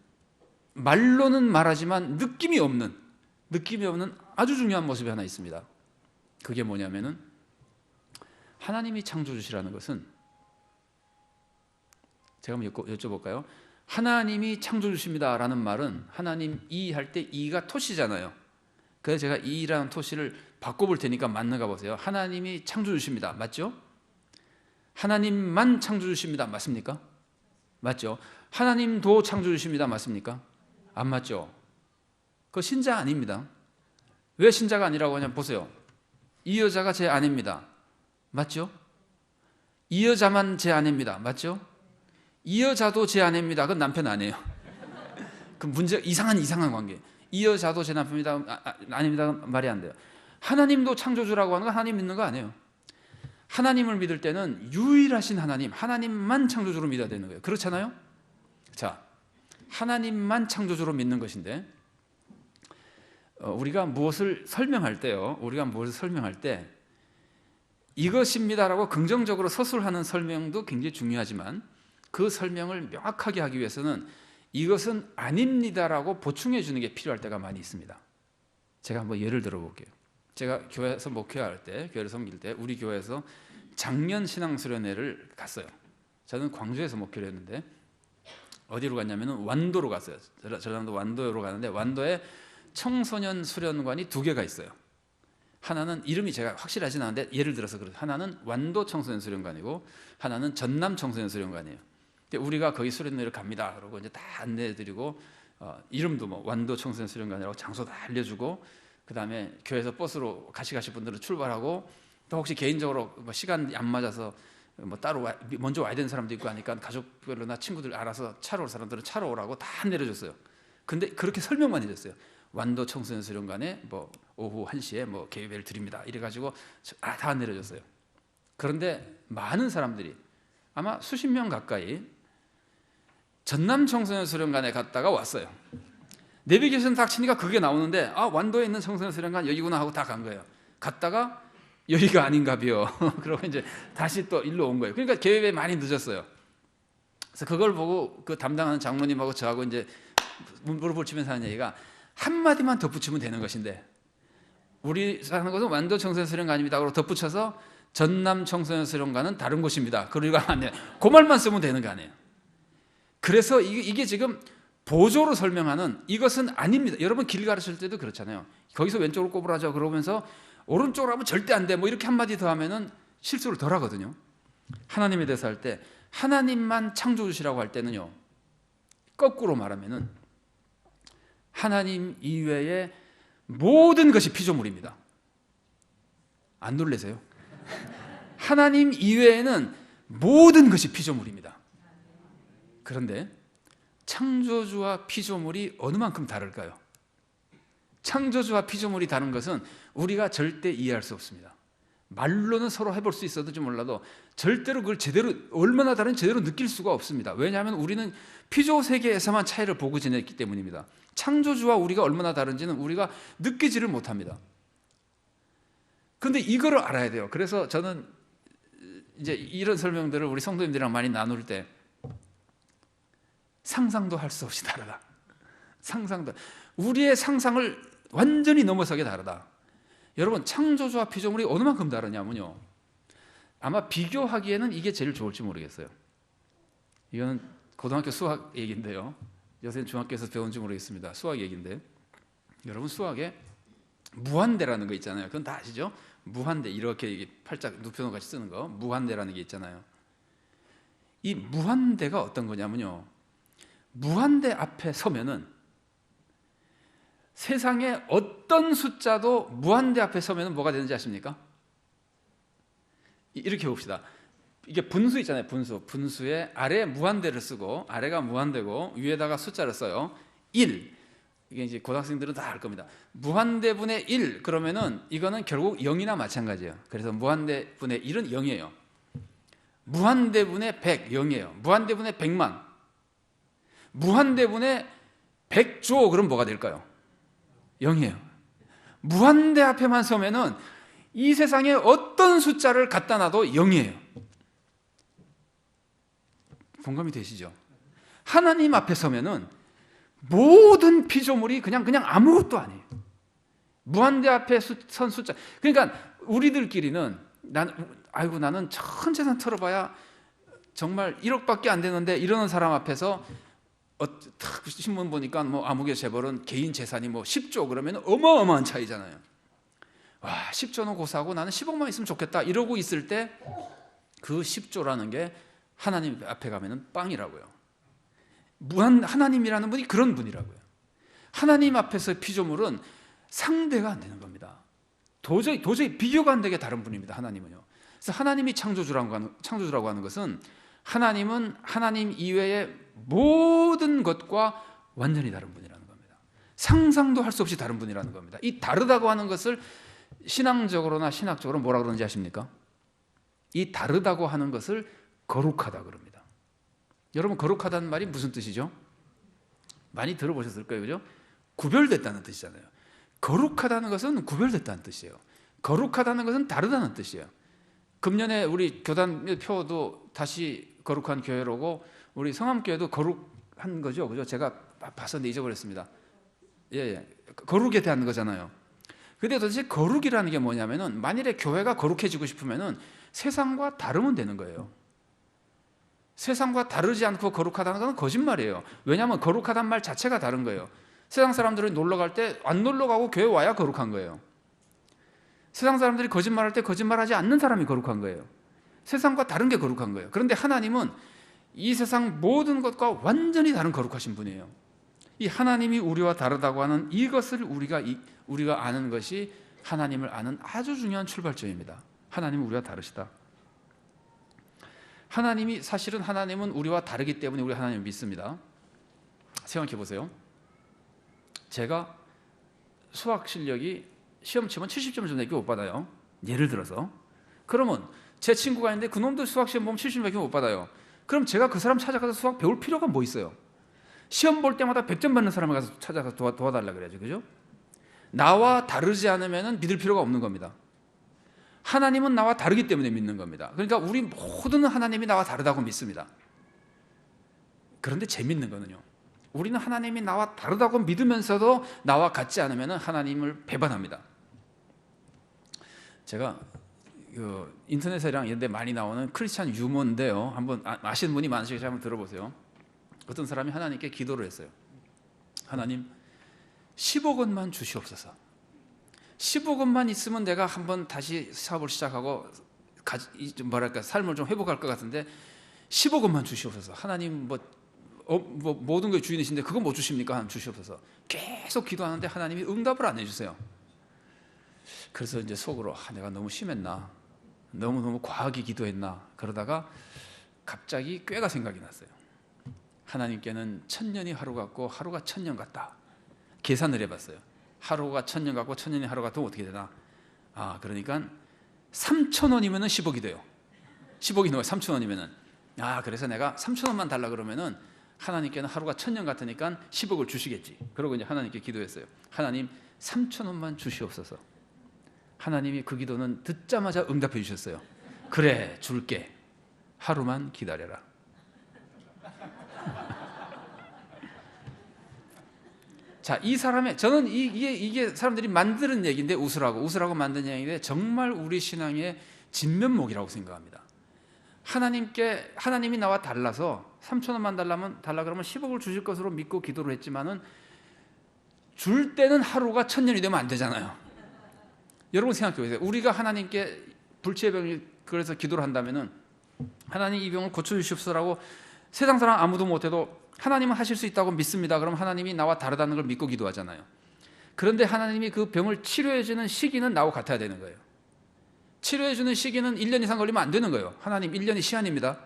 말로는 말하지만 느낌이 없는 아주 중요한 모습이 하나 있습니다. 그게 뭐냐면은 하나님이 창조주시라는 것은 제가 한번 여쭤볼까요? 하나님이 창조주십니다라는 말은 하나님 할 때 이가 토시잖아요. 그래서 제가 이라는 토시를 바꿔볼 테니까 맞는가 보세요. 하나님이 창조주십니다. 맞죠? 하나님만 창조주십니다. 맞습니까? 맞죠? 하나님도 창조주십니다. 맞습니까? 안 맞죠? 그거 신자 아닙니다. 왜 신자가 아니라고 하냐면 보세요. 이 여자가 제 아내입니다. 맞죠? 이 여자만 제 아내입니다. 맞죠? 이 여자도 제 아내입니다. 그건 남편 아니에요. 그 문제 이상한 관계. 이 여자도 제 남편입니다. 아닙니다. 말이 안 돼요. 하나님도 창조주라고 하는 건 하나님 믿는 거 아니에요. 하나님을 믿을 때는 유일하신 하나님만 창조주로 믿어야 되는 거예요. 그렇잖아요? 자, 하나님만 창조주로 믿는 것인데 우리가 무엇을 설명할 때 이것입니다라고 긍정적으로 서술하는 설명도 굉장히 중요하지만 그 설명을 명확하게 하기 위해서는 이것은 아닙니다라고 보충해 주는 게 필요할 때가 많이 있습니다. 제가 한번 예를 들어 볼게요. 제가 교회에서 목회할 때, 교회를 섬길 때 우리 교회에서 작년 신앙수련회를 갔어요. 저는 광주에서 목회를 했는데 어디로 갔냐면 완도로 갔어요. 전라도 완도로 가는데 완도에 청소년 수련관이 2개가 있어요. 하나는 이름이 제가 확실하진 않은데 예를 들어서 하나는 완도 청소년 수련관이고 하나는 전남 청소년 수련관이에요. 근데 우리가 거기 수련회를 갑니다. 그러고 이제 다 안내해드리고 이름도 뭐 완도 청소년 수련관이라고 장소 다 알려주고 그 다음에 교회에서 버스로 같이 가실 분들은 출발하고 또 혹시 개인적으로 뭐 시간이 안 맞아서 뭐 따로 먼저 와야 되는 사람도 있고 하니까 가족별로나 친구들 알아서 차로 올 사람들은 차로 오라고 다 내려줬어요. 근데 그렇게 설명만 해줬어요. 완도 청소년 수련관에 뭐 오후 1시에 뭐 개회를 드립니다. 이래가지고 다 내려줬어요. 그런데 많은 사람들이 아마 수십 명 가까이 전남 청소년 수련관에 갔다가 왔어요. 내비게이션 딱 치니까 그게 나오는데 완도에 있는 청소년 수련관 여기구나 하고 다 간 거예요. 갔다가 여기가 아닌가비요. 그러고 이제 다시 또 일로 온 거예요. 그러니까 개회에 많이 늦었어요. 그래서 그걸 보고 그 담당하는 장로님하고 저하고 이제 무릎을 치면서 하는 얘기가 한마디만 덧붙이면 되는 것인데 우리 사는 곳은 완도 청소년 수련관입니다. 그러고 덧붙여서 전남 청소년 수련관은 다른 곳입니다. 그러니까 안 돼요. 그 말만 쓰면 되는 거 아니에요. 그래서 이게 지금 보조로 설명하는 이것은 아닙니다. 여러분 길 가르칠 때도 그렇잖아요. 거기서 왼쪽으로 꼬부라져 그러면서 오른쪽으로 하면 절대 안 돼. 뭐 이렇게 한마디 더 하면은 실수를 덜 하거든요. 하나님에 대해서 할 때 하나님만 창조주시라고 할 때는요. 거꾸로 말하면은 하나님 이외의 모든 것이 피조물입니다. 안 놀라세요? 하나님 이외에는 모든 것이 피조물입니다. 그런데 창조주와 피조물이 어느 만큼 다를까요? 창조주와 피조물이 다른 것은 우리가 절대 이해할 수 없습니다. 말로는 서로 해볼 수 있어도 좀 몰라도 절대로 그걸 제대로 얼마나 다른지 제대로 느낄 수가 없습니다. 왜냐하면 우리는 피조 세계에서만 차이를 보고 지냈기 때문입니다. 창조주와 우리가 얼마나 다른지는 우리가 느끼지를 못합니다. 그런데 이거를 알아야 돼요. 그래서 저는 이제 이런 설명들을 우리 성도님들이랑 많이 나눌 때 상상도 할 수 없이 다르다. 상상도 우리의 상상을 완전히 넘어서게 다르다. 여러분 창조주와 피조물이 어느 만큼 다르냐면요. 아마 비교하기에는 이게 제일 좋을지 모르겠어요. 이거는 고등학교 수학 얘기인데요. 요새는 중학교에서 배운지 모르겠습니다. 수학 얘기인데 여러분 수학에 무한대라는 거 있잖아요. 그건 다 아시죠? 무한대 이렇게 팔짝 눕혀놓고 같이 쓰는 거 무한대라는 게 있잖아요. 이 무한대가 어떤 거냐면요. 무한대 앞에 서면은 세상에 어떤 숫자도 무한대 앞에 서면은 뭐가 되는지 아십니까? 이렇게 봅시다. 이게 분수 있잖아요. 분수에 아래 무한대를 쓰고 아래가 무한대고 위에다가 숫자를 써요. 1. 이게 이제 고등학생들은 다 알 겁니다. 무한대분의 1 그러면은 이거는 결국 0이나 마찬가지예요. 그래서 무한대분의 1은 0이에요. 무한대분의 100 0이에요. 무한대분의 100만 무한대분의 100조 그럼 뭐가 될까요? 0이에요. 무한대 앞에만 서면은 이 세상에 어떤 숫자를 갖다 놔도 0이에요. 공감이 되시죠? 하나님 앞에 서면은 모든 피조물이 그냥 아무것도 아니에요. 무한대 앞에 선 숫자. 그러니까 우리들끼리는 나는 전 재산 털어봐야 정말 1억밖에 안 되는데 이러는 사람 앞에서 신문 보니까 뭐 아무개 재벌은 개인 재산이 뭐 10조 그러면 어마어마한 차이잖아요. 와 10조는 고사하고 나는 10억만 있으면 좋겠다 이러고 있을 때 그 10조라는 게 하나님 앞에 가면은 빵이라고요. 하나님이라는 분이 그런 분이라고요. 하나님 앞에서의 피조물은 상대가 안 되는 겁니다. 도저히 비교가 안 되게 다른 분입니다. 하나님은요. 그래서 하나님이 창조주라고 하는 것은 하나님은 하나님 이외의 모든 것과 완전히 다른 분이라는 겁니다. 상상도 할 수 없이 다른 분이라는 겁니다. 이 다르다고 하는 것을 신앙적으로나 신학적으로 뭐라 그러는지 아십니까? 이 다르다고 하는 것을 거룩하다 그럽니다. 여러분 거룩하다는 말이 무슨 뜻이죠? 많이 들어보셨을 거예요. 그죠? 구별됐다는 뜻이잖아요. 거룩하다는 것은 구별됐다는 뜻이에요. 거룩하다는 것은 다르다는 뜻이에요. 금년에 우리 교단 표도 다시 거룩한 교회로고 우리 성함교회도 거룩한 거죠. 그죠? 제가 봤었는데 잊어버렸습니다. 예. 거룩에 대한 거잖아요. 근데 도대체 거룩이라는 게 뭐냐면은 만일에 교회가 거룩해지고 싶으면은 세상과 다르면 되는 거예요. 세상과 다르지 않고 거룩하다는 건 거짓말이에요. 왜냐하면 거룩하다는 말 자체가 다른 거예요. 세상 사람들이 놀러 갈 때 안 놀러 가고 교회 와야 거룩한 거예요. 세상 사람들이 거짓말할 때 거짓말하지 않는 사람이 거룩한 거예요. 세상과 다른 게 거룩한 거예요. 그런데 하나님은 이 세상 모든 것과 완전히 다른 거룩하신 분이에요. 이 하나님이 우리와 다르다고 하는 이것을 우리가 아는 것이 하나님을 아는 아주 중요한 출발점입니다. 하나님은 우리와 다르시다. 사실은 하나님은 우리와 다르기 때문에 우리 하나님을 믿습니다. 생각해 보세요. 제가 수학 실력이 시험 치면 70점 정도밖에 못 받아요. 예를 들어서. 그러면 제 친구가 있는데 그놈도 수학 시험 보면 70점밖에 못 받아요. 그럼 제가 그 사람 찾아가서 수학 배울 필요가 뭐 있어요? 시험 볼 때마다 100점 받는 사람을 가서 찾아가서 도와달라 그래야죠. 그죠? 나와 다르지 않으면 믿을 필요가 없는 겁니다. 하나님은 나와 다르기 때문에 믿는 겁니다. 그러니까 우리 모두는 하나님이 나와 다르다고 믿습니다. 그런데 재밌는 거는요, 우리는 하나님이 나와 다르다고 믿으면서도 나와 같지 않으면 하나님을 배반합니다. 제가 인터넷이랑 이런 데 많이 나오는 크리스찬 유머인데요, 한번 아시는 분이 많으시겠어요? 한번 들어보세요. 어떤 사람이 하나님께 기도를 했어요. 하나님, 10억 원만 주시옵소서. 10억 원만 있으면 내가 한번 다시 사업을 시작하고 삶을 좀 회복할 것 같은데 10억 원만 주시옵소서. 하나님 모든 걸 주인이신데 그거 못 주십니까? 하나님 주시옵소서. 계속 기도하는데 하나님이 응답을 안 해주세요. 그래서 이제 속으로 내가 너무 심했나, 너무 과하게 기도했나, 그러다가 갑자기 꾀가 생각이 났어요. 하나님께는 1000년이 하루 같고 하루가 1000년 같다. 계산을 해봤어요. 하루가 1000년 같고 1000년이 하루 같으면 어떻게 되나? 그러니까 3000원이면 10억이 돼요. 10억이 넘어요. 3000원이면은. 그래서 내가 3000원만 달라 그러면은 하나님께는 하루가 1000년 같으니까 10억을 주시겠지. 그러고 이제 하나님께 기도했어요. 하나님, 3000원만 주시옵소서. 하나님이 그 기도는 듣자마자 응답해 주셨어요. 그래, 줄게. 하루만 기다려라. 자, 이 사람의, 저는 이게 사람들이 만드는 얘기인데, 웃으라고 만든 얘기인데, 정말 우리 신앙의 진면목이라고 생각합니다. 하나님이 나와 달라서 3,000원만 달라 그러면 10억을 주실 것으로 믿고 기도를 했지만은 줄 때는 하루가 1000년이 되면 안 되잖아요. 여러분 생각해 보세요. 우리가 하나님께 불치의 병이 그래서 기도를 한다면은 하나님 이 병을 고쳐 주십시오라고 세상 사람 아무도 못해도 하나님은 하실 수 있다고 믿습니다. 그럼 하나님이 나와 다르다는 걸 믿고 기도하잖아요. 그런데 하나님이 그 병을 치료해 주는 시기는 나와 같아야 되는 거예요. 치료해 주는 시기는 1년 이상 걸리면 안 되는 거예요. 하나님 1년이 시한입니다.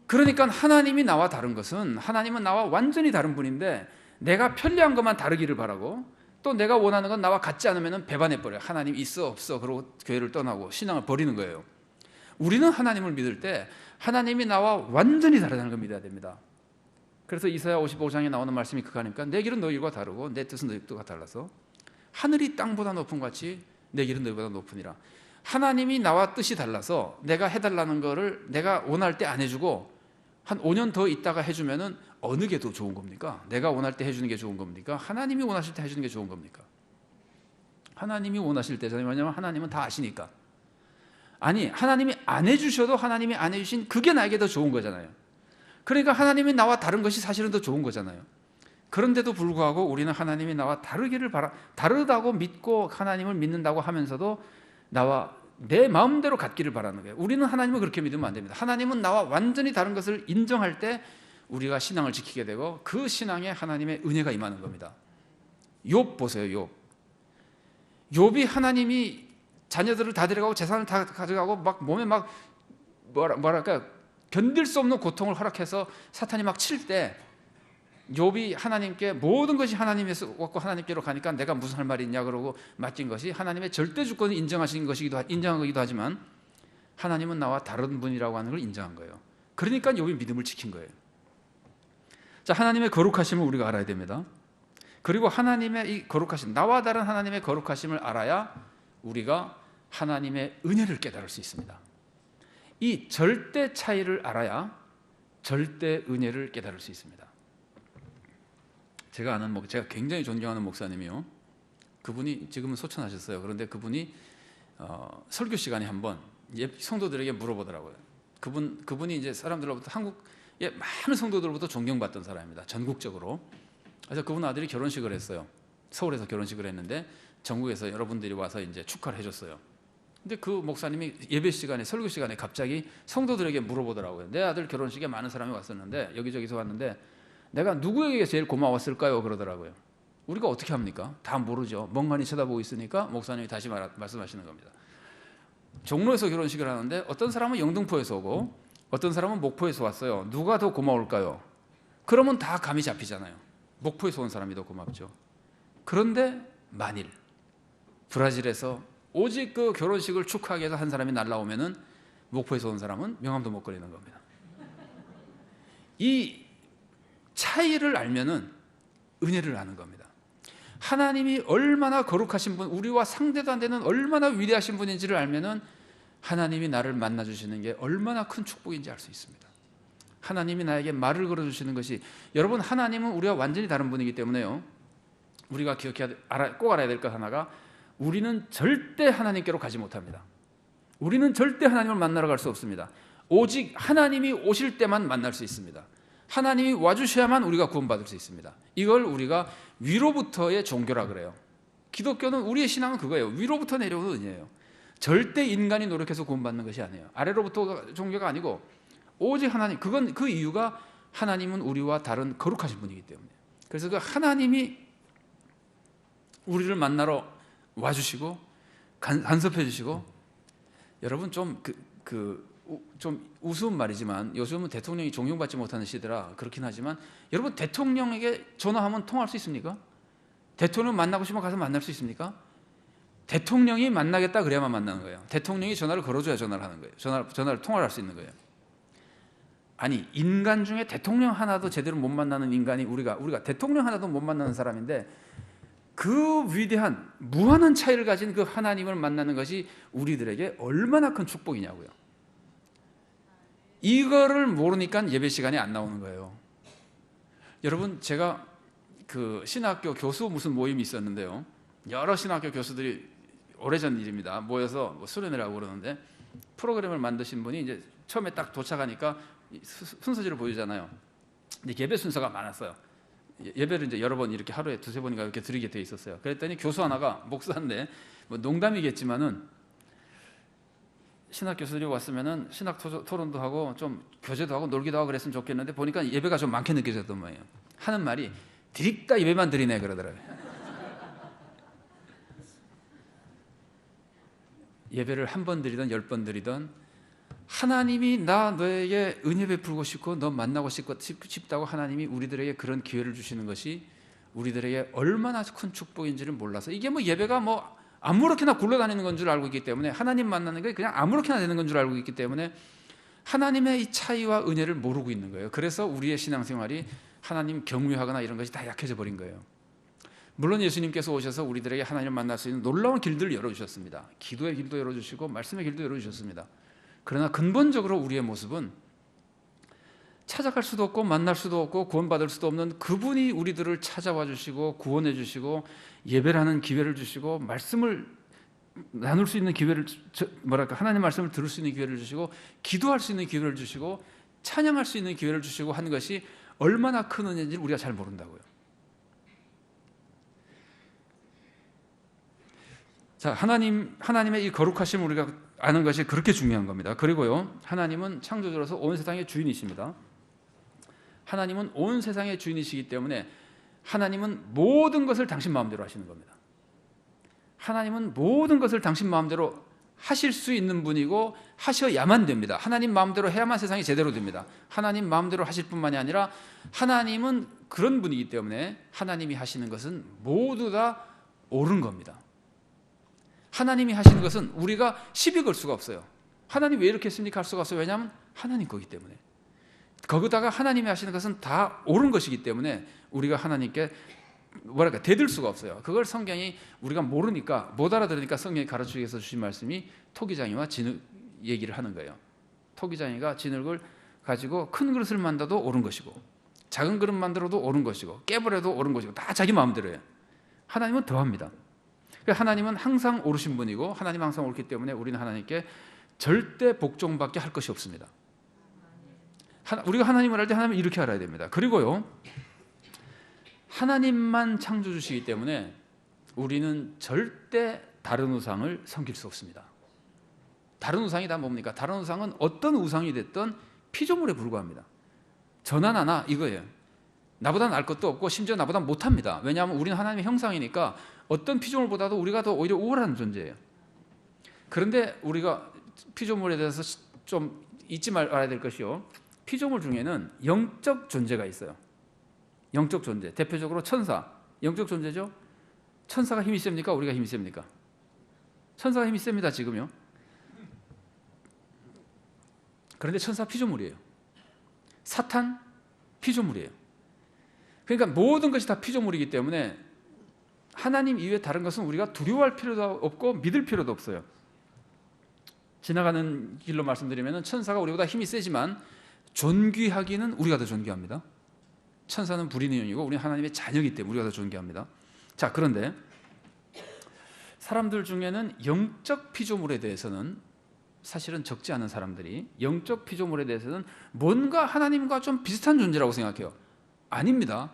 그러니까 하나님이 나와 다른 것은, 하나님은 나와 완전히 다른 분인데 내가 편리한 것만 다르기를 바라고, 또 내가 원하는 건 나와 같지 않으면 배반해버려요. 하나님 있어 없어 그러고 교회를 떠나고 신앙을 버리는 거예요. 우리는 하나님을 믿을 때 하나님이 나와 완전히 다르다는 걸 믿어야 됩니다. 그래서 이사야 55장에 나오는 말씀이 그거니까 내 길은 너희 길과 다르고 내 뜻은 너희 뜻과 달라서 하늘이 땅보다 높은 같이 내 길은 너희보다 높으니라. 하나님이 나와 뜻이 달라서 내가 해달라는 거를 내가 원할 때 안 해주고 한 5년 더 있다가 해주면은 어느 게 더 좋은 겁니까? 내가 원할 때 해주는 게 좋은 겁니까? 하나님이 원하실 때 해주는 게 좋은 겁니까? 하나님이 원하실 때잖아요. 왜냐하면 하나님은 다 아시니까. 아니, 하나님이 안 해주셔도 하나님이 안 해주신 그게 나에게 더 좋은 거잖아요. 그러니까 하나님이 나와 다른 것이 사실은 더 좋은 거잖아요. 그런데도 불구하고 우리는 하나님이 나와 다르다고 믿고 하나님을 믿는다고 하면서도 나와 내 마음대로 같기를 바라는 거예요. 우리는 하나님을 그렇게 믿으면 안 됩니다. 하나님은 나와 완전히 다른 것을 인정할 때 우리가 신앙을 지키게 되고 그 신앙에 하나님의 은혜가 임하는 겁니다. 욥 보세요. 욥이 하나님이 자녀들을 다 데려가고 재산을 다 가져가고 막 몸에 막 뭐랄까 견딜 수 없는 고통을 허락해서 사탄이 막 칠 때 욥이 하나님께 모든 것이 하나님에서 왔고 하나님께로 가니까 내가 무슨 할 말이 있냐 그러고 맡긴 것이 하나님의 절대 주권을 인정한 거기도 하지만 하나님은 나와 다른 분이라고 하는 걸 인정한 거예요. 그러니까 욥이 믿음을 지킨 거예요. 자, 하나님의 거룩하심을 우리가 알아야 됩니다. 그리고 하나님의 이 거룩하심, 나와 다른 하나님의 거룩하심을 알아야 우리가 하나님의 은혜를 깨달을 수 있습니다. 이 절대 차이를 알아야 절대 은혜를 깨달을 수 있습니다. 제가 굉장히 존경하는 목사님이요, 그분이 지금은 소천하셨어요. 그런데 그분이 설교 시간에 한번 성도들에게 물어보더라고요. 그분이 이제 사람들로부터 한국의 많은 성도들로부터 존경받던 사람입니다. 전국적으로. 그래서 그분 아들이 결혼식을 했어요. 서울에서 결혼식을 했는데 전국에서 여러분들이 와서 이제 축하를 해줬어요. 근데 그 목사님이 예배 시간에, 설교 시간에 갑자기 성도들에게 물어보더라고요. 내 아들 결혼식에 많은 사람이 왔었는데, 여기저기서 왔는데 내가 누구에게 제일 고마웠을까요? 그러더라고요. 우리가 어떻게 합니까? 다 모르죠. 멍하니 쳐다보고 있으니까 목사님이 다시 말씀하시는 겁니다. 종로에서 결혼식을 하는데 어떤 사람은 영등포에서 오고 어떤 사람은 목포에서 왔어요. 누가 더 고마울까요? 그러면 다 감이 잡히잖아요. 목포에서 온 사람이 더 고맙죠. 그런데 만일 브라질에서 오직 그 결혼식을 축하하기 위해서 한 사람이 날라오면은 목포에서 온 사람은 명함도 못 거리는 겁니다. 이 차이를 알면은 은혜를 아는 겁니다. 하나님이 얼마나 거룩하신 분, 우리와 상대도 안 되는 얼마나 위대하신 분인지를 알면은 하나님이 나를 만나 주시는 게 얼마나 큰 축복인지 알 수 있습니다. 하나님이 나에게 말을 걸어 주시는 것이, 여러분, 하나님은 우리와 완전히 다른 분이기 때문에요, 우리가 꼭 알아야 될 것 하나가, 우리는 절대 하나님께로 가지 못합니다. 우리는 절대 하나님을 만나러 갈 수 없습니다. 오직 하나님이 오실 때만 만날 수 있습니다. 하나님이 와주셔야만 우리가 구원받을 수 있습니다. 이걸 우리가 위로부터의 종교라 그래요. 기독교는, 우리의 신앙은 그거예요. 위로부터 내려오는 은혜예요. 절대 인간이 노력해서 구원받는 것이 아니에요. 아래로부터 종교가 아니고 오직 하나님. 그건 그 이유가 하나님은 우리와 다른 거룩하신 분이기 때문에. 그래서 그 하나님이 우리를 만나러 와주시고 간섭해 주시고, 여러분 좀 우스운 말이지만 요즘은 대통령이 존경받지 못하는 시대라 그렇긴 하지만, 여러분 대통령에게 전화하면 통화할 수 있습니까? 대통령 만나고 싶으면 가서 만날 수 있습니까? 대통령이 만나겠다 그래야만 만나는 거예요. 대통령이 전화를 걸어줘야 전화를 하는 거예요. 전화를 통화를 할 수 있는 거예요. 아니, 인간 중에 대통령 하나도 제대로 못 만나는 인간이 우리가 대통령 하나도 못 만나는 사람인데, 그 위대한 무한한 차이를 가진 그 하나님을 만나는 것이 우리들에게 얼마나 큰 축복이냐고요. 이거를 모르니까 예배 시간에 안 나오는 거예요. 여러분, 제가 그 신학교 교수 무슨 모임이 있었는데요, 여러 신학교 교수들이, 오래전 일입니다, 모여서 수련회를 하고 그러는데, 프로그램을 만드신 분이 이제 처음에 딱 도착하니까 순서지를 보여주잖아요. 근데 예배 순서가 많았어요. 예배를 이제 여러 번, 이렇게 하루에 두세 번인가 이렇게 드리게 돼 있었어요. 그랬더니 교수 하나가, 목사인데 뭐 농담이겠지만은, 신학 교수들이 왔으면은 신학 토론도 하고 좀 교제도 하고 놀기도 하고 그랬으면 좋겠는데, 보니까 예배가 좀 많게 느껴졌던 거예요. 하는 말이 드립다 예배만 드리네 그러더라고요. 예배를 한 번 드리든 10번 드리든, 하나님이 너에게 은혜 베풀고 싶고 너 만나고 싶다고 하나님이 우리들에게 그런 기회를 주시는 것이 우리들에게 얼마나 큰 축복인지를 몰라서, 이게 뭐 예배가 뭐 아무렇게나 굴러다니는 건 줄 알고 있기 때문에, 하나님 만나는 게 그냥 아무렇게나 되는 건 줄 알고 있기 때문에 하나님의 이 차이와 은혜를 모르고 있는 거예요. 그래서 우리의 신앙생활이 하나님 경외하거나 이런 것이 다 약해져 버린 거예요. 물론 예수님께서 오셔서 우리들에게 하나님을 만날 수 있는 놀라운 길들을 열어주셨습니다. 기도의 길도 열어주시고 말씀의 길도 열어주셨습니다. 그러나 근본적으로 우리의 모습은 찾아갈 수도 없고 만날 수도 없고 구원받을 수도 없는 그분이 우리들을 찾아와 주시고 구원해 주시고 예배를 하는 기회를 주시고 말씀을 나눌 수 있는 기회를, 하나님 말씀을 들을 수 있는 기회를 주시고 기도할 수 있는 기회를 주시고 찬양할 수 있는 기회를 주시고 하는 것이 얼마나 큰 은혜인지를 우리가 잘 모른다고요. 자, 하나님의 이 거룩하심을 우리가 아는 것이 그렇게 중요한 겁니다. 그리고요, 하나님은 창조주로서 온 세상의 주인이십니다. 하나님은 온 세상의 주인이시기 때문에 하나님은 모든 것을 당신 마음대로 하시는 겁니다. 하나님은 모든 것을 당신 마음대로 하실 수 있는 분이고 하셔야만 됩니다. 하나님 마음대로 해야만 세상이 제대로 됩니다. 하나님 마음대로 하실 뿐만이 아니라 하나님은 그런 분이기 때문에 하나님이 하시는 것은 모두 다 옳은 겁니다. 하나님이 하시는 것은 우리가 시비 걸 수가 없어요. 하나님 왜 이렇게 했습니까? 할 수가 없어요. 왜냐하면 하나님 거기 때문에. 거기다가 하나님이 하시는 것은 다 옳은 것이기 때문에 우리가 하나님께 대들 수가 없어요. 그걸 성경이 우리가 모르니까, 못 알아들으니까 성경이 가르치기 위해서 주신 말씀이 토기장이와 진흙 얘기를 하는 거예요. 토기장이가 진흙을 가지고 큰 그릇을 만들어도 옳은 것이고 작은 그릇 만들어도 옳은 것이고 깨버려도 옳은 것이고 다 자기 마음대로 해요. 하나님은 더합니다. 하나님은 항상 옳으신 분이고 하나님은 항상 옳기 때문에 우리는 하나님께 절대 복종밖에 할 것이 없습니다. 우리가 하나님을 알 때 하나님을 이렇게 알아야 됩니다. 그리고요, 하나님만 창조주시기 때문에 우리는 절대 다른 우상을 섬길 수 없습니다. 다른 우상이 다 뭡니까? 다른 우상은 어떤 우상이 됐든 피조물에 불과합니다. 저나 나나 이거예요. 나보다 나을 것도 없고 심지어 나보다 못합니다. 왜냐하면 우리는 하나님의 형상이니까 어떤 피조물보다도 우리가 더 오히려 우월한 존재예요. 그런데 우리가 피조물에 대해서 좀 잊지 말아야 될 것이요, 피조물 중에는 영적 존재가 있어요. 영적 존재, 대표적으로 천사, 영적 존재죠. 천사가 힘이 셉니까? 우리가 힘이 셉니까? 천사가 힘이 셉니다, 지금요. 그런데 천사 피조물이에요. 사탄 피조물이에요. 그러니까 모든 것이 다 피조물이기 때문에 하나님 이외에 다른 것은 우리가 두려워할 필요도 없고 믿을 필요도 없어요. 지나가는 길로 말씀드리면 천사가 우리보다 힘이 세지만 존귀하기는 우리가 더 존귀합니다. 천사는 불의의 영이고 우리는 하나님의 자녀이기 때문에 우리가 더 존귀합니다. 자, 그런데 사람들 중에는 영적 피조물에 대해서는 사실은 적지 않은 사람들이 영적 피조물에 대해서는 뭔가 하나님과 좀 비슷한 존재라고 생각해요. 아닙니다.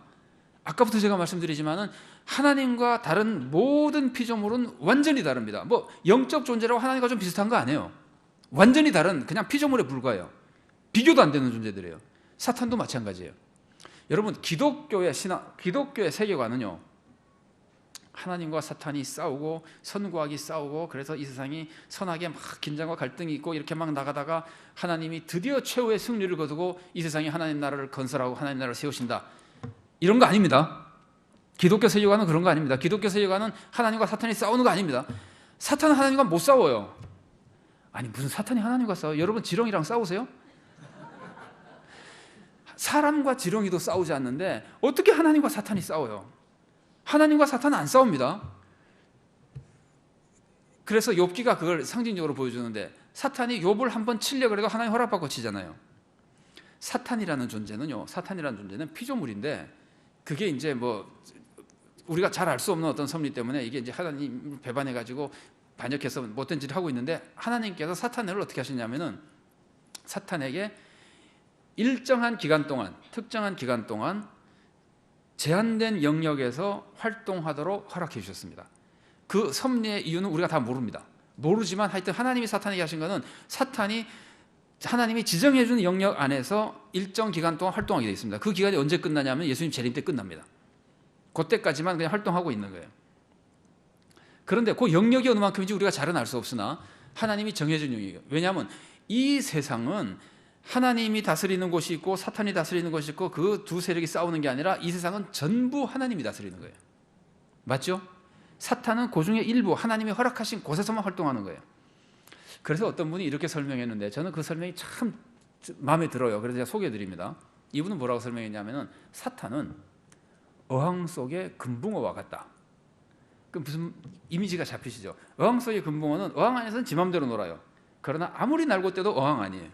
아까부터 제가 말씀드리지만은 하나님과 다른 모든 피조물은 완전히 다릅니다. 뭐 영적 존재라고 하나님과 좀 비슷한 거 아니에요. 완전히 다른 그냥 피조물에 불과해요. 비교도 안 되는 존재들이에요. 사탄도 마찬가지예요. 여러분, 기독교의 신앙, 기독교의 세계관은요, 하나님과 사탄이 싸우고 선과 악이 싸우고 그래서 이 세상이 선악에 막 긴장과 갈등이 있고 이렇게 막 나가다가 하나님이 드디어 최후의 승리를 거두고 이 세상에 하나님 나라를 건설하고 하나님 나라를 세우신다, 이런 거 아닙니다. 기독교 세계관은 그런 거 아닙니다. 기독교 세계관은 하나님과 사탄이 싸우는 거 아닙니다. 사탄은 하나님과 못 싸워요. 아니, 무슨 사탄이 하나님과 싸워요? 여러분, 지렁이랑 싸우세요? 사람과 지렁이도 싸우지 않는데 어떻게 하나님과 사탄이 싸워요? 하나님과 사탄은 안 싸웁니다. 그래서 욥기가 그걸 상징적으로 보여주는데, 사탄이 욥을 한번 치려고 해도 하나님 허락받고 치잖아요. 사탄이라는 존재는 피조물인데, 그게 이제 뭐 우리가 잘 알 수 없는 어떤 섭리 때문에 이게 이제 하나님을 배반해가지고 반역해서 못된 짓을 하고 있는데, 하나님께서 사탄을 어떻게 하셨냐면은 사탄에게 일정한 기간 동안, 특정한 기간 동안 제한된 영역에서 활동하도록 허락해 주셨습니다. 그 섭리의 이유는 우리가 다 모릅니다. 모르지만 하여튼 하나님이 사탄에게 하신 것은 사탄이 하나님이 지정해 주는 영역 안에서 일정 기간 동안 활동하게 되어 있습니다. 그 기간이 언제 끝나냐면 예수님 재림 때 끝납니다. 그때까지만 그냥 활동하고 있는 거예요. 그런데 그 영역이 어느 만큼인지 우리가 잘은 알 수 없으나 하나님이 정해준 영역이에요. 왜냐하면 이 세상은 하나님이 다스리는 곳이 있고 사탄이 다스리는 곳이 있고 그 두 세력이 싸우는 게 아니라 이 세상은 전부 하나님이 다스리는 거예요. 맞죠? 사탄은 그 중에 일부, 하나님이 허락하신 곳에서만 활동하는 거예요. 그래서 어떤 분이 이렇게 설명했는데 저는 그 설명이 참 마음에 들어요. 그래서 제가 소개해드립니다. 이분은 뭐라고 설명했냐면은, 사탄은 어항 속의 금붕어와 같다. 그 무슨 이미지가 잡히시죠? 어항 속의 금붕어는 어항 안에서는 지 맘대로 놀아요. 그러나 아무리 날고 떼도 어항 아니에요.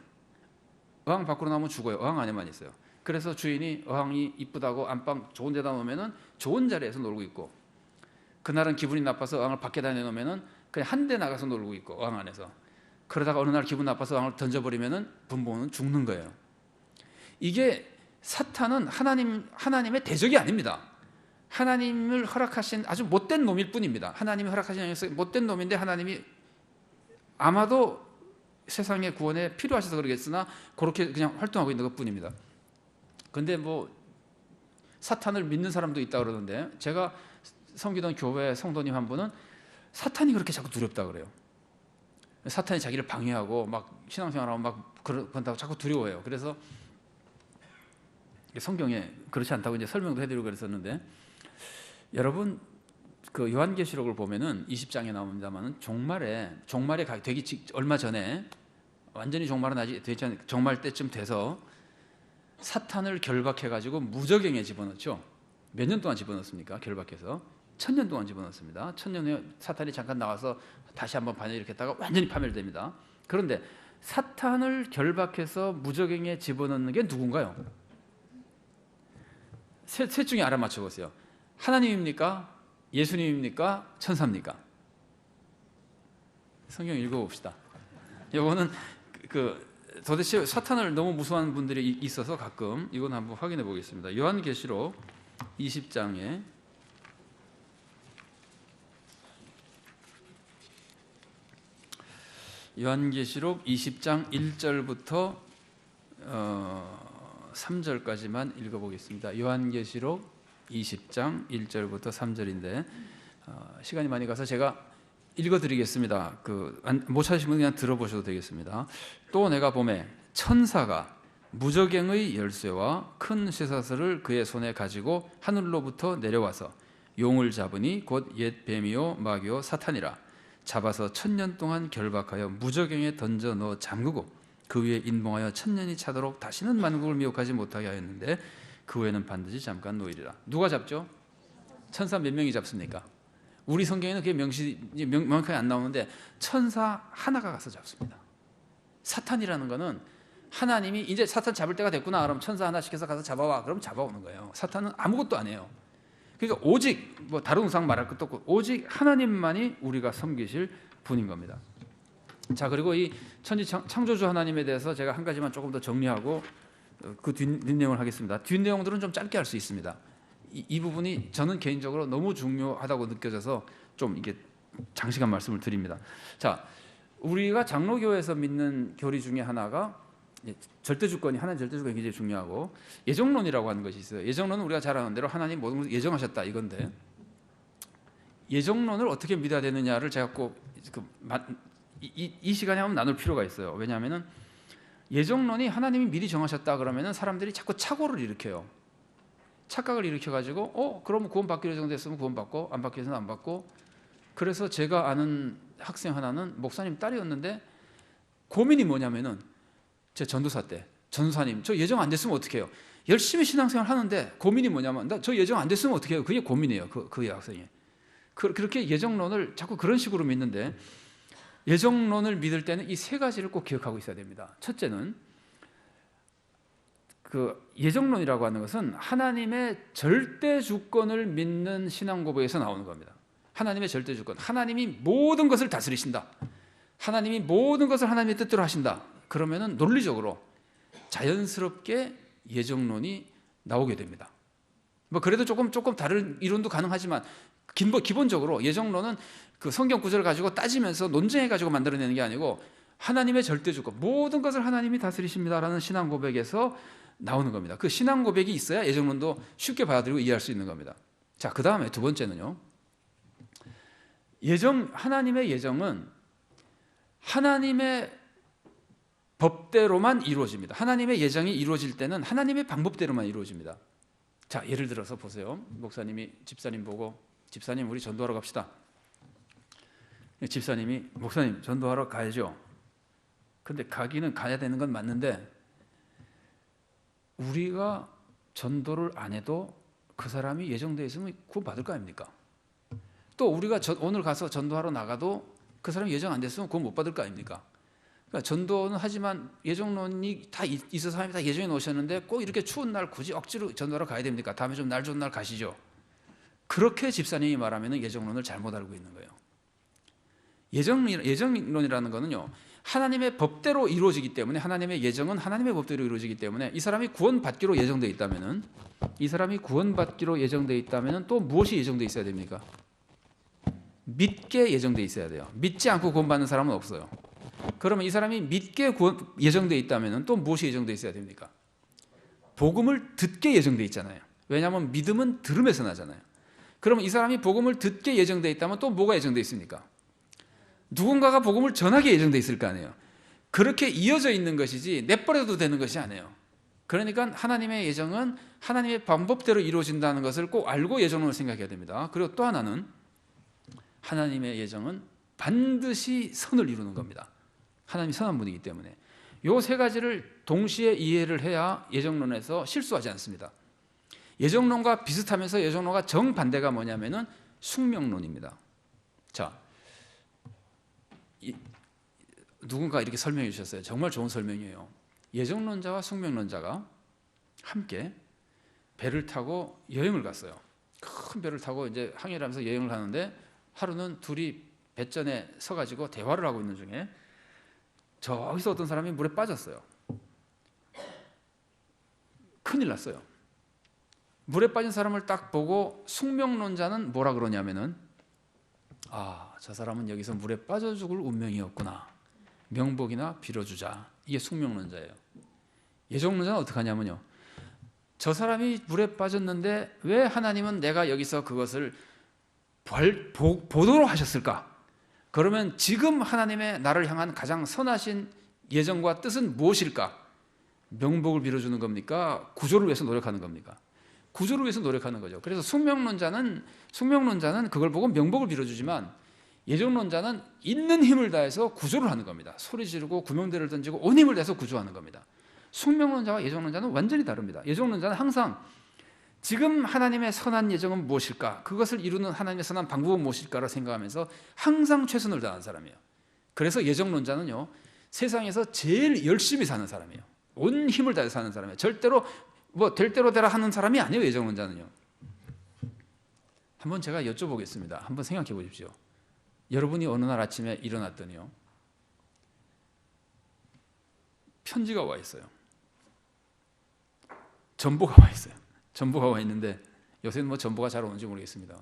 어항 밖으로 나오면 죽어요. 어항 안에만 있어요. 그래서 주인이 어항이 이쁘다고 안방 좋은 데다 놓으면은 좋은 자리에서 놀고 있고, 그날은 기분이 나빠서 어항을 밖에다 내놓으면은 그냥 한 대 나가서 놀고 있고 어항 안에서, 그러다가 어느 날 기분 나빠서 어항을 던져버리면은 분봉은 죽는 거예요. 이게 사탄은 하나님의 대적이 아닙니다. 하나님을 허락하신 아주 못된 놈일 뿐입니다. 하나님이 허락하신 영역에서 못된 놈인데 하나님이 아마도 세상의 구원에 필요하셔서 그러겠으나 그렇게 그냥 활동하고 있는 것뿐입니다. 그런데 뭐 사탄을 믿는 사람도 있다 그러는데, 제가 섬기던 교회 성도님 한 분은 사탄이 그렇게 자꾸 두렵다 그래요. 사탄이 자기를 방해하고 막 신앙생활하고 막 그런다고 자꾸 두려워해요. 그래서 성경에 그렇지 않다고 이제 설명도 해드리고 그랬었는데, 여러분 그 요한계시록을 보면은 20장에 나옵니다만은 종말에 되기 얼마 전에, 완전히 종말은 아직 되지 않은 종말 때쯤 돼서 사탄을 결박해가지고 무저갱에 집어넣죠. 몇 년 동안 집어넣습니까? 결박해서 1000년 동안 집어넣습니다. 1000년 후에 사탄이 잠깐 나와서 다시 한번 반역했다가 완전히 파멸됩니다. 그런데 사탄을 결박해서 무저갱에 집어넣는 게 누군가요? 셋 중에 알아맞혀 보세요. 하나님입니까? 예수님입니까? 천사입니까? 성경 읽어봅시다. 이거는 도대체 사탄을 너무 무서워하는 분들이 있어서 가끔 이건 한번 확인해 보겠습니다. 요한계시록 20장에 요한계시록 20장 1절부터 3절까지만 읽어보겠습니다. 요한계시록 20장 1절부터 3절인데 시간이 많이 가서 제가 읽어드리겠습니다. 못 찾으시면 그냥 들어보셔도 되겠습니다. 또 내가 보매 천사가 무저갱의 열쇠와 큰 쇠사슬을 그의 손에 가지고 하늘로부터 내려와서 용을 잡으니 곧 옛 뱀이요 마귀요 사탄이라. 잡아서 1000년 동안 결박하여 무저갱에 던져 넣어 잠그고 그 위에 인봉하여 1000년이 차도록 다시는 만국을 미혹하지 못하게 하였는데 그 후에는 반드시 잠깐 놓이리라. 누가 잡죠? 천사 몇 명이 잡습니까? 우리 성경에는 그게 명확하게 안 나오는데 천사 하나가 가서 잡습니다. 사탄이라는 거는 하나님이 이제 사탄 잡을 때가 됐구나 그럼 천사 하나 시켜서 가서 잡아와 그럼 잡아오는 거예요. 사탄은 아무것도 안 해요. 그러니까 오직 다른 우상 말할 것도 없고 오직 하나님만이 우리가 섬기실 분인 겁니다. 자, 그리고 이 천지 창조주 하나님에 대해서 제가 한 가지만 조금 더 정리하고 그 뒷내용을 하겠습니다. 뒷내용들은 좀 짧게 할 수 있습니다. 이 부분이 저는 개인적으로 너무 중요하다고 느껴져서 좀 이게 장시간 말씀을 드립니다. 자, 우리가 장로교에서 믿는 교리 중에 하나가 절대주권이 하나님 절대주권이 굉장히 중요하고 예정론이라고 하는 것이 있어요. 예정론은 우리가 잘 아는 대로 하나님 모든 것을 예정하셨다 이건데 예정론을 어떻게 믿어야 되느냐를 제가 꼭 이 시간에 한번 나눌 필요가 있어요. 왜냐하면 예정론이 하나님이 미리 정하셨다 그러면 사람들이 자꾸 착오를 일으켜요. 착각을 일으켜가지고 그러면 구원받기로 예정됐으면 구원받고 안 받기 위해서는 안 받고. 그래서 제가 아는 학생 하나는 목사님 딸이었는데 고민이 뭐냐면은 제 전도사 때 전도사님 저 예정 안 됐으면 어떻게 해요? 열심히 신앙생활 하는데 고민이 뭐냐면 저 예정 안 됐으면 어떻게 해요? 그게 고민이에요. 그 학생이 그렇게 예정론을 자꾸 그런 식으로 믿는데 예정론을 믿을 때는 이 세 가지를 꼭 기억하고 있어야 됩니다. 첫째는 예정론이라고 하는 것은 하나님의 절대 주권을 믿는 신앙 고백에서 나오는 겁니다. 하나님의 절대 주권, 하나님이 모든 것을 다스리신다. 하나님이 모든 것을 하나님의 뜻대로 하신다. 그러면은 논리적으로 자연스럽게 예정론이 나오게 됩니다. 그래도 조금 다른 이론도 가능하지만 기본적으로 예정론은 그 성경 구절을 가지고 따지면서 논쟁해 가지고 만들어내는 게 아니고 하나님의 절대 주권, 모든 것을 하나님이 다스리십니다라는 신앙 고백에서 나오는 겁니다. 그 신앙 고백이 있어야 예정론도 쉽게 받아들이고 이해할 수 있는 겁니다. 자, 그 다음에 두 번째는요. 하나님의 예정은 하나님의 법대로만 이루어집니다. 하나님의 예정이 이루어질 때는 하나님의 방법대로만 이루어집니다. 자, 예를 들어서 보세요. 목사님이 집사님 보고 집사님 우리 전도하러 갑시다. 집사님이 목사님 전도하러 가야죠. 근데 가기는 가야 되는 건 맞는데 우리가 전도를 안 해도 그 사람이 예정되어 있으면 구원받을 거 아닙니까? 또 우리가 오늘 가서 전도하러 나가도 그 사람이 예정 안 됐으면 구원 못 받을 거 아닙니까? 그러니까 전도는 하지만 예정론이 다 있어서 사람이 다 예정해 놓으셨는데 꼭 이렇게 추운 날 굳이 억지로 전도하러 가야 됩니까? 다음에 좀 날 좋은 날 가시죠. 그렇게 집사님이 말하면 예정론을 잘못 알고 있는 거예요. 예정론이라는 거는요, 하나님의 법대로 이루어지기 때문에 하나님의 예정은 하나님의 법대로 이루어지기 때문에 이 사람이 구원받기로 예정되어 있다면은 또 무엇이 예정되어 있어야 됩니까? 믿게 예정되어 있어야 돼요. 믿지 않고 구원받는 사람은 없어요. 그러면 이 사람이 믿게 예정되어 있다면은 또 무엇이 예정되어 있어야 됩니까? 복음을 듣게 예정되어 있잖아요. 왜냐하면 믿음은 들음에서 나잖아요. 그러면 이 사람이 복음을 듣게 예정되어 있다면 또 뭐가 예정되어 있습니까? 누군가가 복음을 전하게 예정되어 있을 거 아니에요. 그렇게 이어져 있는 것이지 내버려도 되는 것이 아니에요. 그러니까 하나님의 예정은 하나님의 방법대로 이루어진다는 것을 꼭 알고 예정론을 생각해야 됩니다. 그리고 또 하나는 하나님의 예정은 반드시 선을 이루는 겁니다. 하나님이 선한 분이기 때문에 이 세 가지를 동시에 이해를 해야 예정론에서 실수하지 않습니다. 예정론과 비슷하면서 예정론과 정반대가 뭐냐면은 숙명론입니다. 자, 누군가 이렇게 설명해 주셨어요. 정말 좋은 설명이에요. 예정론자와 숙명론자가 함께 배를 타고 여행을 갔어요. 큰 배를 타고 이제 항해를 하면서 여행을 하는데 하루는 둘이 뱃전에 서가지고 대화를 하고 있는 중에 저기서 어떤 사람이 물에 빠졌어요. 큰일 났어요. 물에 빠진 사람을 딱 보고 숙명론자는 뭐라 그러냐면은, 저 사람은 여기서 물에 빠져 죽을 운명이었구나, 명복이나 빌어주자. 이게 숙명론자예요. 예정론자는 어떻게 하냐면요, 저 사람이 물에 빠졌는데 왜 하나님은 내가 여기서 그것을 보도록 하셨을까? 그러면 지금 하나님의 나를 향한 가장 선하신 예정과 뜻은 무엇일까? 명복을 빌어주는 겁니까? 구조를 위해서 노력하는 겁니까? 구조를 위해서 노력하는 거죠. 그래서 숙명론자는 그걸 보고 명복을 빌어주지만, 예정론자는 있는 힘을 다해서 구조를 하는 겁니다. 소리 지르고 구명대를 던지고 온 힘을 다해서 구조하는 겁니다. 숙명론자와 예정론자는 완전히 다릅니다. 예정론자는 항상 지금 하나님의 선한 예정은 무엇일까? 그것을 이루는 하나님의 선한 방법은 무엇일까를 생각하면서 항상 최선을 다하는 사람이에요. 그래서 예정론자는요, 세상에서 제일 열심히 사는 사람이에요. 온 힘을 다해서 사는 사람이에요. 절대로 될 대로 되라 하는 사람이 아니에요. 예정론자는요. 한번 제가 여쭤보겠습니다. 한번 생각해 보십시오. 여러분이 어느 날 아침에 일어났더니요, 편지가 와 있어요. 전보가 와 있어요. 전보가 와 있는데, 요새는 뭐 전보가 잘 오는지 모르겠습니다.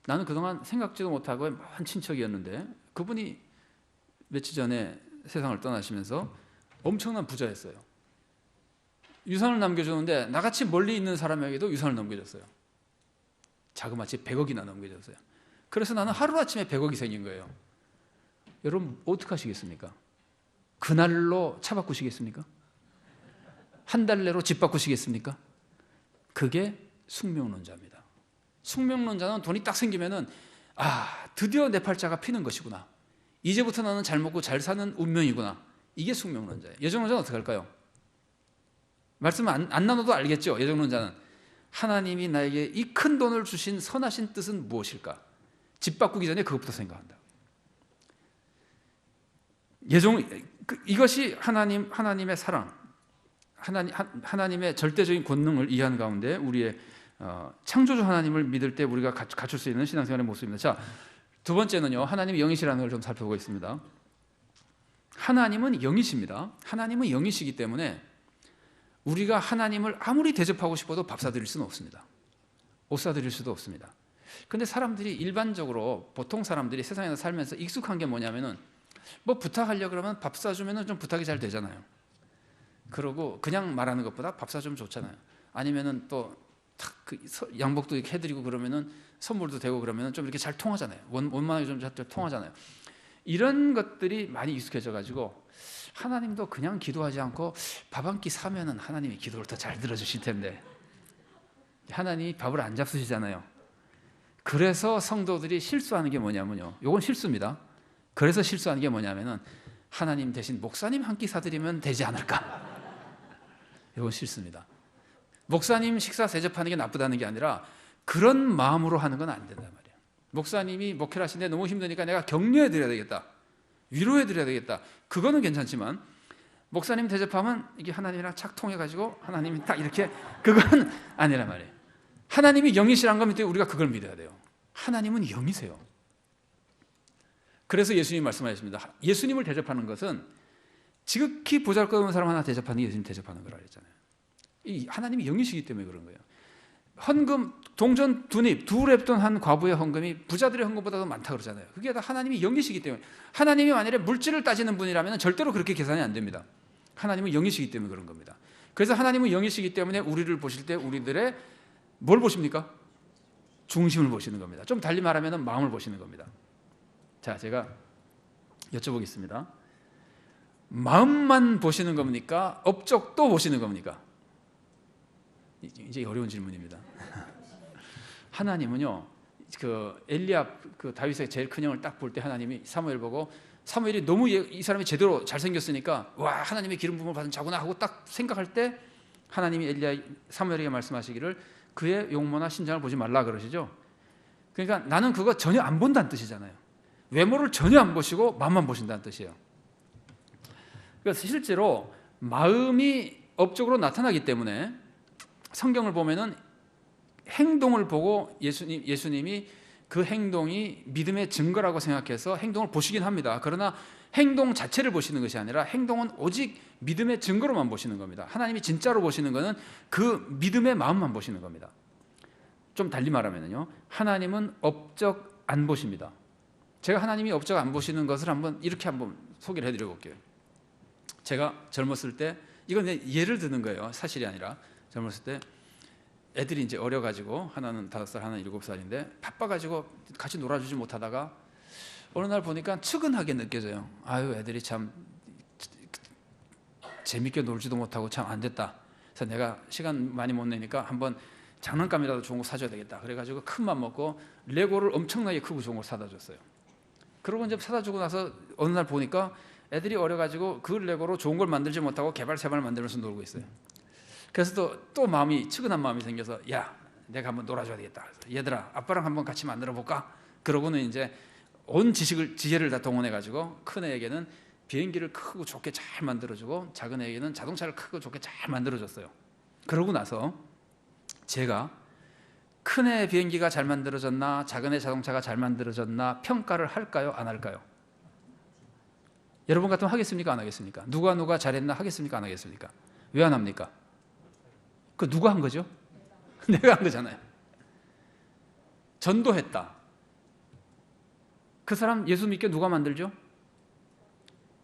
나는 그동안 생각지도 못하고 먼 친척이었는데, 그분이 며칠 전에 세상을 떠나시면서 엄청난 부자였어요. 유산을 남겨주는데 나같이 멀리 있는 사람에게도 유산을 넘겨줬어요. 자그마치 100억이나 넘겨줬어요. 그래서 나는 하루아침에 100억이 생긴 거예요. 여러분 어떻게 하시겠습니까? 그날로 차 바꾸시겠습니까? 한 달 내로 집 바꾸시겠습니까? 그게 숙명론자입니다. 숙명론자는 돈이 딱 생기면은, 드디어 내 팔자가 피는 것이구나, 이제부터 나는 잘 먹고 잘 사는 운명이구나, 이게 숙명론자예요. 예정론자는 어떻게 할까요? 말씀 안 나눠도 알겠죠? 예정론자는 하나님이 나에게 이 큰 돈을 주신 선하신 뜻은 무엇일까? 집 바꾸기 전에 그것부터 생각한다. 이것이 하나님의 사랑, 하나님의 절대적인 권능을 이해하는 가운데 우리의 창조주 하나님을 믿을 때 우리가 갖출 수 있는 신앙생활의 모습입니다. 자, 두 번째는요, 하나님이 영이시라는 걸 좀 살펴보겠습니다. 하나님은 영이십니다. 하나님은 영이시기 때문에 우리가 하나님을 아무리 대접하고 싶어도 밥 사드릴 수는 없습니다. 옷 사드릴 수도 없습니다. 근데 사람들이 일반적으로, 보통 사람들이 세상에서 살면서 익숙한 게 뭐냐면은, 뭐 부탁하려고 그러면 밥 사주면은 좀 부탁이 잘 되잖아요. 그러고 그냥 말하는 것보다 밥 사주면 좋잖아요. 아니면은 또 양복도 이렇게 해드리고 그러면은 선물도 되고 그러면은 좀 이렇게 잘 통하잖아요. 원만하게 좀 잘 통하잖아요. 이런 것들이 많이 익숙해져 가지고 하나님도 그냥 기도하지 않고 밥 한 끼 사면은 하나님이 기도를 더 잘 들어주실 텐데, 하나님이 밥을 안 잡수시잖아요. 그래서 성도들이 실수하는 게 뭐냐면요, 이건 실수입니다. 그래서 실수하는 게 뭐냐면은, 하나님 대신 목사님 한 끼 사드리면 되지 않을까, 이건 실수입니다. 목사님 식사 대접하는 게 나쁘다는 게 아니라 그런 마음으로 하는 건 안 된단 말이에요. 목사님이 목회를 하시는데 너무 힘드니까 내가 격려해 드려야 되겠다, 위로해 드려야 되겠다, 그거는 괜찮지만, 목사님 대접하면 이게 하나님이랑 착 통해가지고 하나님이 딱 이렇게, 그건 아니란 말이에요. 하나님이 영이시란 거 믿을 때 우리가 그걸 믿어야 돼요. 하나님은 영이세요. 그래서 예수님이 말씀하셨습니다. 예수님을 대접하는 것은 지극히 보잘것없는 사람 하나 대접하는 게 예수님 대접하는 거라 그랬잖아요. 이 하나님이 영이시기 때문에 그런 거예요. 헌금, 동전 두 랩돈 한 과부의 헌금이 부자들의 헌금보다 더 많다 그러잖아요. 그게 다 하나님이 영이시기 때문에. 하나님이 만약에 물질을 따지는 분이라면 절대로 그렇게 계산이 안 됩니다. 하나님은 영이시기 때문에 그런 겁니다. 그래서 하나님은 영이시기 때문에 우리를 보실 때 우리들의 뭘 보십니까? 중심을 보시는 겁니다. 좀 달리 말하면 마음을 보시는 겁니다. 자, 제가 여쭤보겠습니다. 마음만 보시는 겁니까? 업적도 보시는 겁니까? 이제 어려운 질문입니다. 하나님은요, 엘리압 다윗의 제일 큰 형을 딱 볼 때 하나님이 사무엘 보고, 사무엘이 너무 이 사람이 제대로 잘생겼으니까 와, 하나님의 기름 부음을 받은 자구나 하고 딱 생각할 때 하나님이 사무엘에게 말씀하시기를 그의 용모나 신장을 보지 말라 그러시죠. 그러니까 나는 그거 전혀 안 본다는 뜻이잖아요. 외모를 전혀 안 보시고 마음만 보신다는 뜻이에요. 그래서 실제로 마음이 업적으로 나타나기 때문에 성경을 보면은 행동을 보고 예수님이 그 행동이 믿음의 증거라고 생각해서 행동을 보시긴 합니다. 그러나 행동 자체를 보시는 것이 아니라 행동은 오직 믿음의 증거로만 보시는 겁니다. 하나님이 진짜로 보시는 것은 그 믿음의 마음만 보시는 겁니다. 좀 달리 말하면요, 하나님은 업적 안 보십니다. 제가 하나님이 업적 안 보시는 것을 이렇게 한번 소개를 해드려 볼게요. 제가 젊었을 때, 이건 예를 드는 거예요. 사실이 아니라, 젊었을 때 애들이 이제 어려가지고, 하나는 5살, 하나는 7살인데 바빠가지고 같이 놀아주지 못하다가 어느 날 보니까 측은하게 느껴져요. 아유, 애들이 참 재밌게 놀지도 못하고 참 안 됐다. 그래서 내가 시간 많이 못 내니까 한번 장난감이라도 좋은 거 사줘야 되겠다. 그래가지고 큰 맘 먹고 레고를 엄청나게 크고 좋은 걸 사다 줬어요. 그러고 이제 사다 주고 나서 어느 날 보니까 애들이 어려가지고 그 레고로 좋은 걸 만들지 못하고 개발세발 만들면서 놀고 있어요. 그래서 또 마음이, 측은한 마음이 생겨서, 야, 내가 한번 놀아줘야 되겠다. 그래서 얘들아, 아빠랑 한번 같이 만들어 볼까? 그러고는 이제 온 지혜를 다 동원해가지고 큰 애에게는 비행기를 크고 좋게 잘 만들어주고 작은 애에게는 자동차를 크고 좋게 잘 만들어줬어요. 그러고 나서 제가 큰 애 비행기가 잘 만들어졌나 작은 애 자동차가 잘 만들어졌나 평가를 할까요? 안 할까요? 여러분 같으면 하겠습니까? 안 하겠습니까? 누가 잘했나 하겠습니까? 안 하겠습니까? 왜 안 합니까? 그 누가 한 거죠? 내가 한 거잖아요. 전도했다. 그 사람 예수 믿게 누가 만들죠?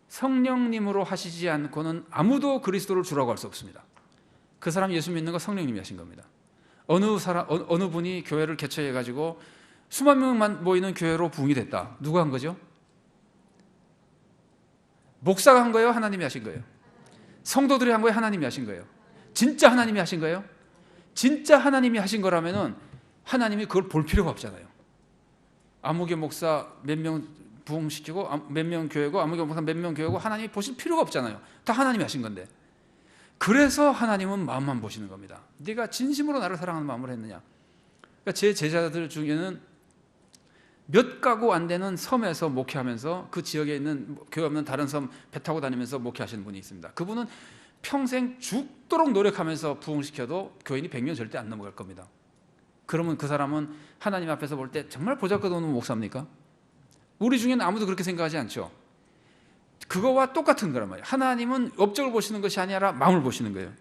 성령님으로 하시지 않고는 아무도 그리스도를 주라고 할 수 없습니다. 그 사람 예수 믿는 거 성령님이 하신 겁니다. 어느 분이 교회를 개최해 가지고 수만 명만 모이는 교회로 부흥이 됐다. 누가 한 거죠? 목사가 한 거예요? 하나님이 하신 거예요? 성도들이 한 거예요? 하나님이 하신 거예요? 진짜 하나님이 하신 거예요? 진짜 하나님이 하신 거라면은 하나님이 그걸 볼 필요가 없잖아요. 아무개 목사 몇 명 부흥시키고 몇 명 교회고 아무개 목사 몇 명 교회고 하나님이 보실 필요가 없잖아요. 다 하나님이 하신 건데. 그래서 하나님은 마음만 보시는 겁니다. 네가 진심으로 나를 사랑하는 마음으로 했느냐. 그러니까 제 제자들 중에는 몇 가구 안 되는 섬에서 목회하면서 그 지역에 있는 교회 없는 다른 섬 배 타고 다니면서 목회하시는 분이 있습니다. 그분은 평생 죽도록 노력하면서 부흥시켜도 교인이 100명 절대 안 넘어갈 겁니다. 그러면 그 사람은 하나님 앞에서 볼 때 정말 보잘것없는 목사입니까? 우리 중에는 아무도 그렇게 생각하지 않죠. 그거와 똑같은 거란 말이에요. 하나님은 업적을 보시는 것이 아니라 마음을 보시는 거예요.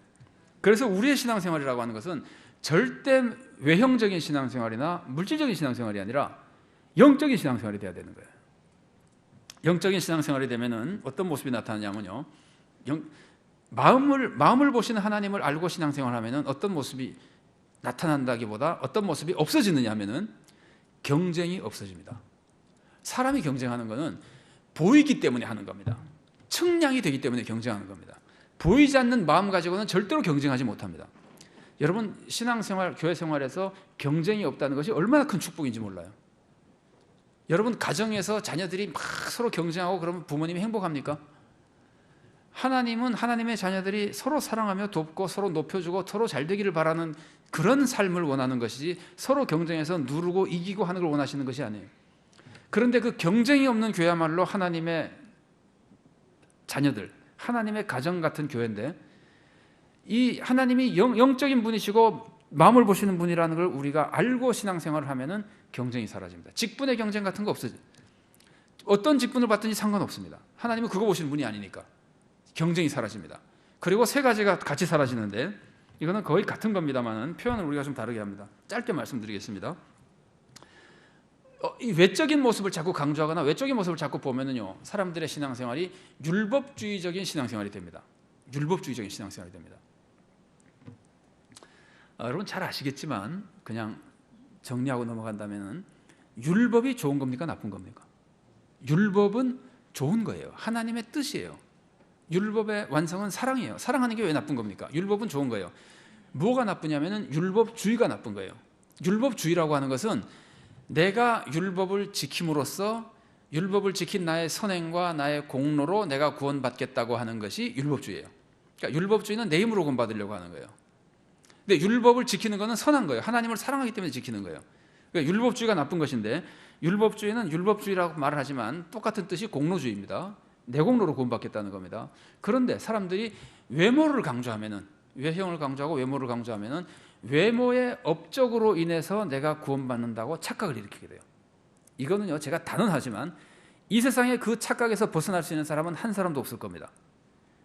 그래서 우리의 신앙생활이라고 하는 것은 절대 외형적인 신앙생활이나 물질적인 신앙생활이 아니라 영적인 신앙생활이 돼야 되는 거예요. 영적인 신앙생활이 되면은 어떤 모습이 나타나냐면요, 마음을 보시는 하나님을 알고 신앙생활하면은 어떤 모습이 나타난다기보다 어떤 모습이 없어지느냐 하면은 경쟁이 없어집니다. 사람이 경쟁하는 것은 보이기 때문에 하는 겁니다. 측량이 되기 때문에 경쟁하는 겁니다. 보이지 않는 마음 가지고는 절대로 경쟁하지 못합니다. 여러분, 신앙생활, 교회 생활에서 경쟁이 없다는 것이 얼마나 큰 축복인지 몰라요. 여러분, 가정에서 자녀들이 막 서로 경쟁하고 그러면 부모님이 행복합니까? 하나님은 하나님의 자녀들이 서로 사랑하며 돕고 서로 높여주고 서로 잘 되기를 바라는 그런 삶을 원하는 것이지 서로 경쟁해서 누르고 이기고 하는 걸 원하시는 것이 아니에요. 그런데 그 경쟁이 없는 교회야말로 하나님의 자녀들, 하나님의 가정 같은 교회인데, 이 하나님이 영적인 분이시고 마음을 보시는 분이라는 걸 우리가 알고 신앙생활을 하면은 경쟁이 사라집니다. 직분의 경쟁 같은 거 없어져요. 어떤 직분을 받든지 상관없습니다. 하나님은 그거 보시는 분이 아니니까 경쟁이 사라집니다. 그리고 세 가지가 같이 사라지는데, 이거는 거의 같은 겁니다만은 표현을 우리가 좀 다르게 합니다. 짧게 말씀드리겠습니다. 이 외적인 모습을 자꾸 강조하거나 외적인 모습을 자꾸 보면은요, 사람들의 신앙생활이 율법주의적인 신앙생활이 됩니다. 율법주의적인 신앙생활이 됩니다. 여러분 잘 아시겠지만 그냥 정리하고 넘어간다면은 율법이 좋은 겁니까? 나쁜 겁니까? 율법은 좋은 거예요. 하나님의 뜻이에요. 율법의 완성은 사랑이에요. 사랑하는 게 왜 나쁜 겁니까? 율법은 좋은 거예요. 뭐가 나쁘냐면은 율법주의가 나쁜 거예요. 율법주의라고 하는 것은 내가 율법을 지킴으로써 율법을 지킨 나의 선행과 나의 공로로 내가 구원받겠다고 하는 것이 율법주의예요. 그러니까 율법주의는 내 힘으로 구원받으려고 하는 거예요. 근데 율법을 지키는 것은 선한 거예요. 하나님을 사랑하기 때문에 지키는 거예요. 그러니까 율법주의가 나쁜 것인데, 율법주의는 율법주의라고 말을 하지만 똑같은 뜻이 공로주의입니다. 내 공로로 구원받겠다는 겁니다. 그런데 사람들이 외모를 강조하면은, 외형을 강조하고 외모를 강조하면은 외모의 업적으로 인해서 내가 구원받는다고 착각을 일으키게 돼요. 이거는요, 제가 단언하지만 이 세상에 그 착각에서 벗어날 수 있는 사람은 한 사람도 없을 겁니다.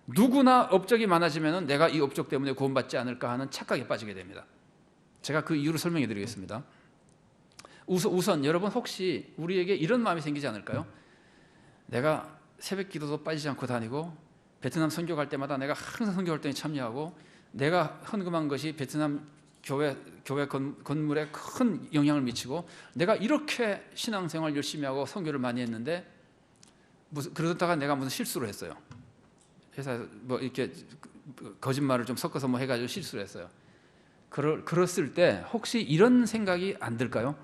누구나 업적이 많아지면 내가 이 업적 때문에 구원받지 않을까 하는 착각에 빠지게 됩니다. 제가 그 이유를 설명해 드리겠습니다. 우선 여러분, 혹시 우리에게 이런 마음이 생기지 않을까요? 내가 새벽 기도도 빠지지 않고 다니고 베트남 선교 갈 때마다 내가 항상 선교 활동에 참여하고 내가 헌금한 것이 베트남 교회 건물에 큰 영향을 미치고 내가 이렇게 신앙생활 열심히 하고 선교를 많이 했는데 그러다가 내가 무슨 실수를 했어요. 회사에서 뭐 이렇게 거짓말을 좀 섞어서 뭐 해가지고 실수를 했어요. 그랬을 때 혹시 이런 생각이 안 들까요?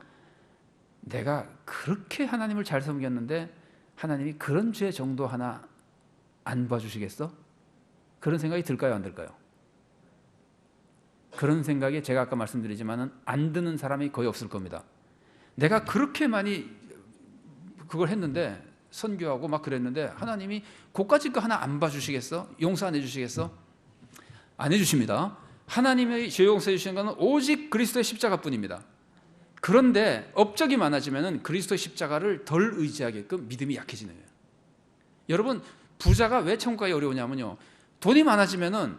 내가 그렇게 하나님을 잘 섬겼는데 하나님이 그런 죄 정도 하나 안 봐주시겠어? 그런 생각이 들까요, 안 들까요? 그런 생각이 제가 아까 말씀드리지만은 안 드는 사람이 거의 없을 겁니다. 내가 그렇게 많이 그걸 했는데 선교하고 막 그랬는데 하나님이 고까짓 거 하나 안 봐주시겠어? 용서 안 해주시겠어? 안 해주십니다. 하나님의 죄 용서해 주시는 것은 오직 그리스도의 십자가뿐입니다. 그런데 업적이 많아지면 그리스도의 십자가를 덜 의지하게끔 믿음이 약해지는 거예요. 여러분, 부자가 왜 천국 가기 어려우냐면요, 돈이 많아지면은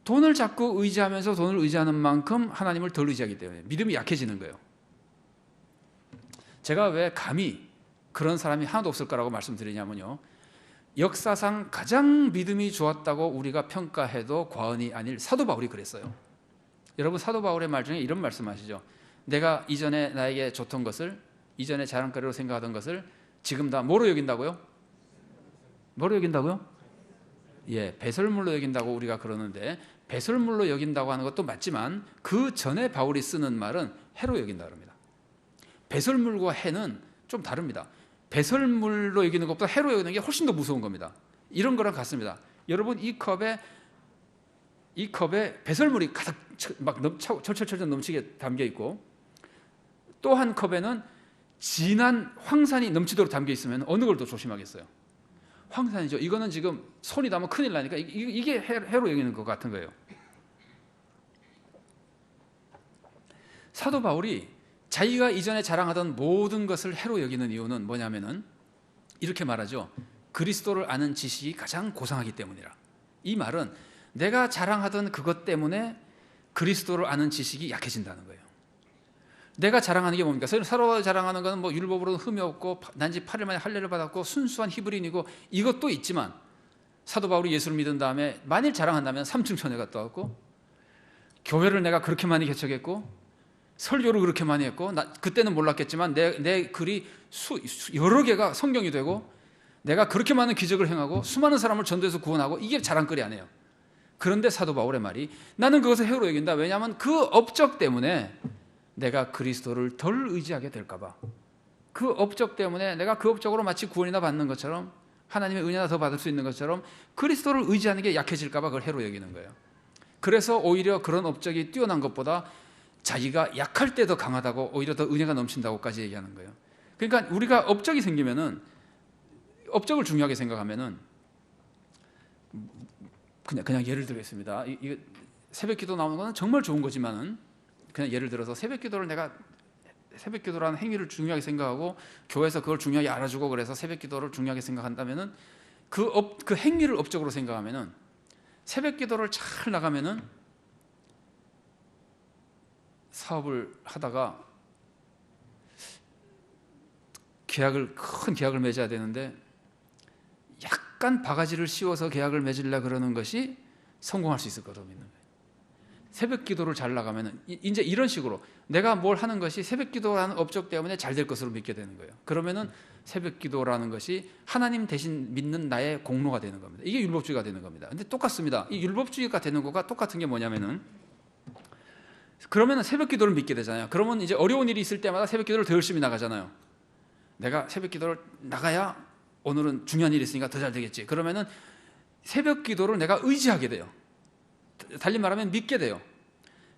돈을 자꾸 의지하면서 돈을 의지하는 만큼 하나님을 덜 의지하기 때문에 믿음이 약해지는 거예요. 제가 왜 감히 그런 사람이 하나도 없을 거라고 말씀드리냐면요, 역사상 가장 믿음이 좋았다고 우리가 평가해도 과언이 아닐 사도 바울이 그랬어요. 여러분, 사도 바울의 말 중에 이런 말씀하시죠. 내가 이전에 나에게 좋던 것을, 이전에 자랑거리로 생각하던 것을 지금 다 뭐로 여긴다고요? 뭐로 여긴다고요? 예, 배설물로 여긴다고 우리가 그러는데, 배설물로 여긴다고 하는 것도 맞지만 그 전에 바울이 쓰는 말은 해로 여긴다 그럽니다. 배설물과 해는 좀 다릅니다. 배설물로 여기는 것보다 해로 여기는 게 훨씬 더 무서운 겁니다. 이런 거랑 같습니다. 여러분, 이 컵에 배설물이 가득 막 철철철 넘치게 담겨 있고, 또 한 컵에는 진한 황산이 넘치도록 담겨 있으면 어느 걸 더 조심하겠어요? 황산이죠. 이거는 지금 손이 닿으면 큰일 나니까 이게 해로 여기는 것 같은 거예요. 사도 바울이 자기가 이전에 자랑하던 모든 것을 해로 여기는 이유는 뭐냐면은 이렇게 말하죠. 그리스도를 아는 지식이 가장 고상하기 때문이라. 이 말은 내가 자랑하던 그것 때문에 그리스도를 아는 지식이 약해진다는 거예요. 내가 자랑하는 게 뭡니까? 서로 자랑하는 것은 뭐 율법으로는 흠이 없고 난지 8일 만에 할례를 받았고 순수한 히브리인이고 이것도 있지만, 사도 바울이 예수를 믿은 다음에 만일 자랑한다면 삼층천에 갔다 왔고, 교회를 내가 그렇게 많이 개척했고, 설교를 그렇게 많이 했고, 그때는 몰랐겠지만 내 글이 여러 개가 성경이 되고, 내가 그렇게 많은 기적을 행하고 수많은 사람을 전도해서 구원하고, 이게 자랑거리 아니에요. 그런데 사도 바울의 말이 나는 그것을 해로 여긴다. 왜냐하면 그 업적 때문에 내가 그리스도를 덜 의지하게 될까봐. 그 업적 때문에 내가 그 업적으로 마치 구원이나 받는 것처럼, 하나님의 은혜나 더 받을 수 있는 것처럼 그리스도를 의지하는 게 약해질까봐 그걸 해로 여기는 거예요. 그래서 오히려 그런 업적이 뛰어난 것보다 자기가 약할 때 더 강하다고, 오히려 더 은혜가 넘친다고까지 얘기하는 거예요. 그러니까 우리가 업적이 생기면은, 업적을 중요하게 생각하면은, 그냥 예를 들겠습니다. 이거 새벽 기도 나오는 거는 정말 좋은 거지만은, 그냥 예를 들어서 새벽 기도라는 행위를 중요하게 생각하고 교회에서 그걸 중요하게 알아주고 그래서 새벽 기도를 중요하게 생각한다면은, 그 행위를 업적으로 생각하면은, 새벽 기도를 잘 나가면은 사업을 하다가 큰 계약을 맺어야 되는데 약간 바가지를 씌워서 계약을 맺으려 그러는 것이 성공할 수 있을 거라고 믿는 거예요. 새벽 기도를 잘 나가면은 이제 이런 식으로 내가 뭘 하는 것이 새벽 기도라는 업적 때문에 잘 될 것으로 믿게 되는 거예요. 그러면은 새벽 기도라는 것이 하나님 대신 믿는 나의 공로가 되는 겁니다. 이게 율법주의가 되는 겁니다. 근데 똑같습니다. 이 율법주의가 되는 거가 똑같은 게 뭐냐면은, 그러면 새벽 기도를 믿게 되잖아요. 그러면 이제 어려운 일이 있을 때마다 새벽 기도를 더 열심히 나가잖아요. 내가 새벽 기도를 나가야 오늘은 중요한 일이 있으니까 더 잘 되겠지. 그러면은 새벽 기도를 내가 의지하게 돼요. 달리 말하면 믿게 돼요.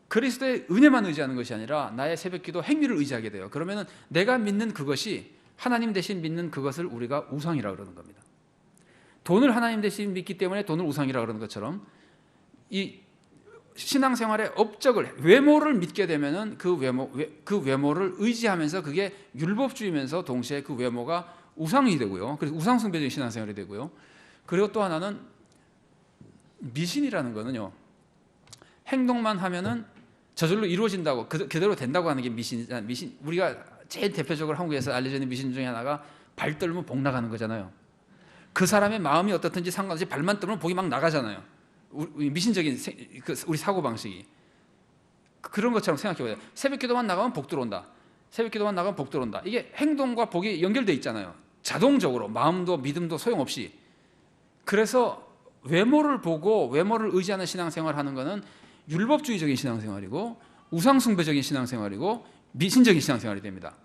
그리스도의 은혜만 의지하는 것이 아니라 나의 새벽 기도 행위를 의지하게 돼요. 그러면은 내가 믿는 그것이, 하나님 대신 믿는 그것을 우리가 우상이라고 그러는 겁니다. 돈을 하나님 대신 믿기 때문에 돈을 우상이라고 그러는 것처럼, 이 신앙생활의 업적을, 외모를 믿게 되면은 그 외모를 의지하면서 그게 율법주의면서 동시에 그 외모가 우상이 되고요. 그래서 우상숭배적인 신앙생활이 되고요. 그리고 또 하나는 미신이라는 거는요, 행동만 하면은 저절로 이루어진다고, 그대로 된다고 하는 게 미신이잖아요. 미신, 우리가 제일 대표적으로 한국에서 알려져 있는 미신 중에 하나가 발 떨면 복 나가는 거잖아요. 그 사람의 마음이 어떻든지 상관없이 발만 떨면 복이 막 나가잖아요. 미신적인 우리 사고방식이. 그런 것처럼 생각해봐요. 새벽 기도만 나가면 복 들어온다. 새벽 기도만 나가면 복 들어온다. 이게 행동과 복이 연결되어 있잖아요. 자동적으로 마음도 믿음도 소용없이. 그래서 외모를 보고 외모를 의지하는 신앙생활을 하는 것은 율법주의적인 신앙생활이고 우상숭배적인 신앙생활이고 미신적인 신앙생활이 됩니다.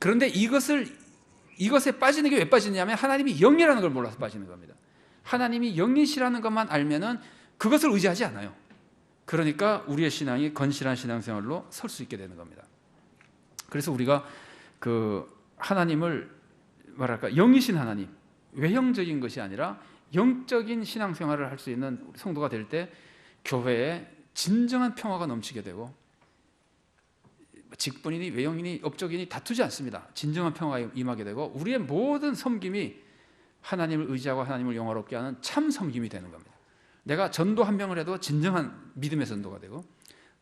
그런데 이것에 빠지는 게 왜 빠지냐면 하나님이 영이라는 걸 몰라서 빠지는 겁니다. 하나님이 영이시라는 것만 알면은 그것을 의지하지 않아요. 그러니까 우리의 신앙이 건실한 신앙생활로 설 수 있게 되는 겁니다. 그래서 우리가 그 하나님을 뭐랄까, 영이신 하나님, 외형적인 것이 아니라 영적인 신앙생활을 할 수 있는 성도가 될 때 교회에 진정한 평화가 넘치게 되고 직분이니 외형이니 업적이니 다투지 않습니다. 진정한 평화가 임하게 되고 우리의 모든 섬김이 하나님을 의지하고 하나님을 영화롭게 하는 참 섬김이 되는 겁니다. 내가 전도 한 명을 해도 진정한 믿음의 전도가 되고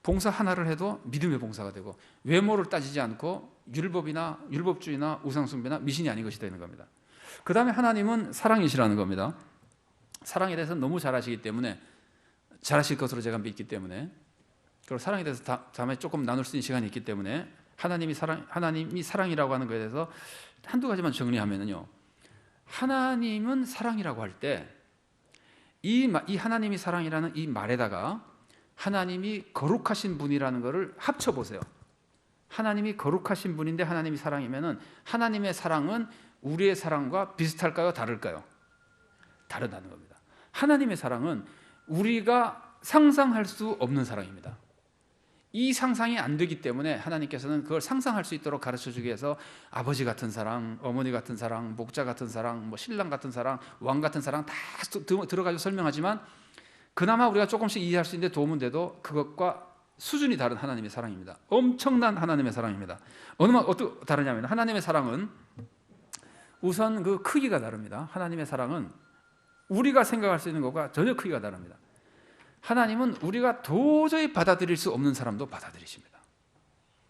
봉사 하나를 해도 믿음의 봉사가 되고 외모를 따지지 않고 율법주의나 우상숭배나 미신이 아닌 것이 되는 겁니다. 그 다음에 하나님은 사랑이시라는 겁니다. 사랑에 대해서 너무 잘 아시기 때문에, 잘하실 것으로 제가 믿기 때문에, 그리고 사랑에 대해서 다음에 조금 나눌 수 있는 시간이 있기 때문에 하나님이 사랑이라고 하는 것에 대해서 한두 가지만 정리하면요, 하나님은 사랑이라고 할 때 이 하나님이 사랑이라는 이 말에다가 하나님이 거룩하신 분이라는 것을 합쳐보세요. 하나님이 거룩하신 분인데 하나님이 사랑이면은 하나님의 사랑은 우리의 사랑과 비슷할까요? 다를까요? 다르다는 겁니다. 하나님의 사랑은 우리가 상상할 수 없는 사랑입니다. 이 상상이 안 되기 때문에 하나님께서는 그걸 상상할 수 있도록 가르쳐주기 위해서 아버지 같은 사랑, 어머니 같은 사랑, 목자 같은 사랑, 뭐 신랑 같은 사랑, 왕 같은 사랑 다 들어가지고 설명하지만 그나마 우리가 조금씩 이해할 수 있는데 도움은 돼도 그것과 수준이 다른 하나님의 사랑입니다. 엄청난 하나님의 사랑입니다. 어떻게 다르냐면 하나님의 사랑은 우선 그 크기가 다릅니다. 하나님의 사랑은 우리가 생각할 수 있는 것과 전혀 크기가 다릅니다. 하나님은 우리가 도저히 받아들일 수 없는 사람도 받아들이십니다.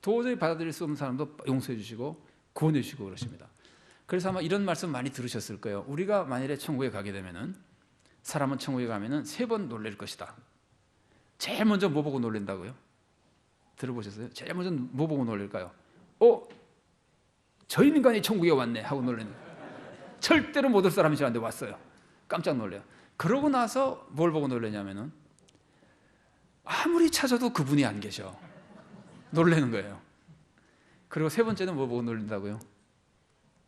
도저히 받아들일 수 없는 사람도 용서해 주시고 구원해 주시고 그러십니다. 그래서 아마 이런 말씀 많이 들으셨을 거예요. 우리가 만일에 천국에 가게 되면은, 사람은 천국에 가면은 3번 놀랄 것이다. 제일 먼저 뭐 보고 놀란다고요? 들어보셨어요? 제일 먼저 뭐 보고 놀랄까요? 저 인간이 천국에 왔네 하고 놀라는 거예요. 절대로 못 올 사람이 저한테 왔어요. 깜짝 놀래요. 그러고 나서 뭘 보고 놀라냐면은 아무리 찾아도 그분이 안 계셔. 놀라는 거예요. 그리고 3번째는 뭐 보고 놀란다고요?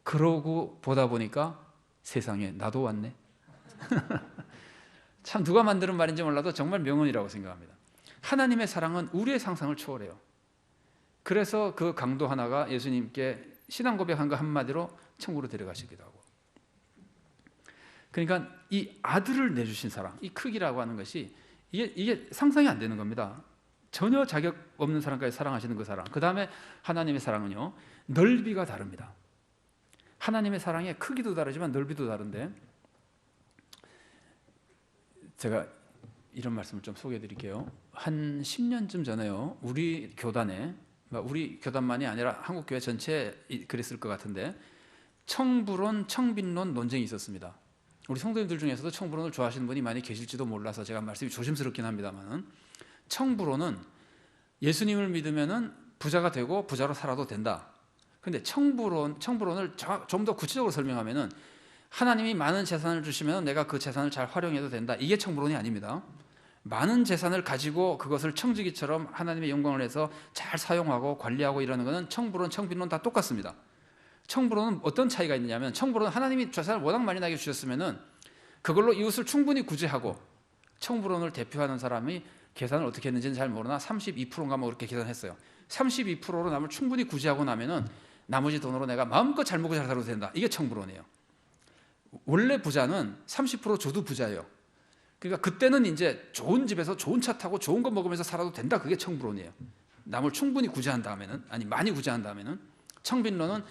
그러고 보다 보니까 세상에 나도 왔네. 참 누가 만드는 말인지 몰라도 정말 명언이라고 생각합니다. 하나님의 사랑은 우리의 상상을 초월해요. 그래서 그 강도 하나가 예수님께 신앙 고백한 거 한마디로 천국으로 데려가시기도 하고. 그러니까 이 아들을 내주신 사랑, 이 크기라고 하는 것이 이게 상상이 안 되는 겁니다. 전혀 자격 없는 사람까지 사랑하시는 그 사랑. 그 다음에 하나님의 사랑은요, 넓이가 다릅니다. 하나님의 사랑의 크기도 다르지만 넓이도 다른데, 제가 이런 말씀을 좀 소개해 드릴게요. 한 10년쯤 전에요, 우리 교단에, 우리 교단만이 아니라 한국교회 전체에 그랬을 것 같은데, 청불론, 청빈론 논쟁이 있었습니다. 우리 성도님들 중에서도 청불론을 좋아하시는 분이 많이 계실지도 몰라서 제가 말씀이 조심스럽긴 합니다만, 청불론은 예수님을 믿으면은 부자가 되고 부자로 살아도 된다. 그런데 청불론을 좀 더 구체적으로 설명하면은 하나님이 많은 재산을 주시면 내가 그 재산을 잘 활용해도 된다. 이게 청불론이 아닙니다. 많은 재산을 가지고 그것을 청지기처럼 하나님의 영광을 해서 잘 사용하고 관리하고 이러는 것은 청불론, 청빈론 다 똑같습니다. 청불론은 어떤 차이가 있느냐면, 청불론은 하나님이 재산을 워낙 많이 나게 주셨으면은 그걸로 이웃을 충분히 구제하고, 청불론을 대표하는 사람이 계산을 어떻게 했는지는 잘 모르나 32%인가 뭐 그렇게 계산했어요. 32%로 남을 충분히 구제하고 나면은 나머지 돈으로 내가 마음껏 잘 먹고 잘 살아도 된다. 이게 청불론이에요. 원래 부자는 30% 줘도 부자예요. 그러니까 그때는 이제 좋은 집에서 좋은 차 타고 좋은 거 먹으면서 살아도 된다. 그게 청부론이에요. 남을 충분히 구제한 다음에는, 아니 많이 구제한 다음에는. 청빈론은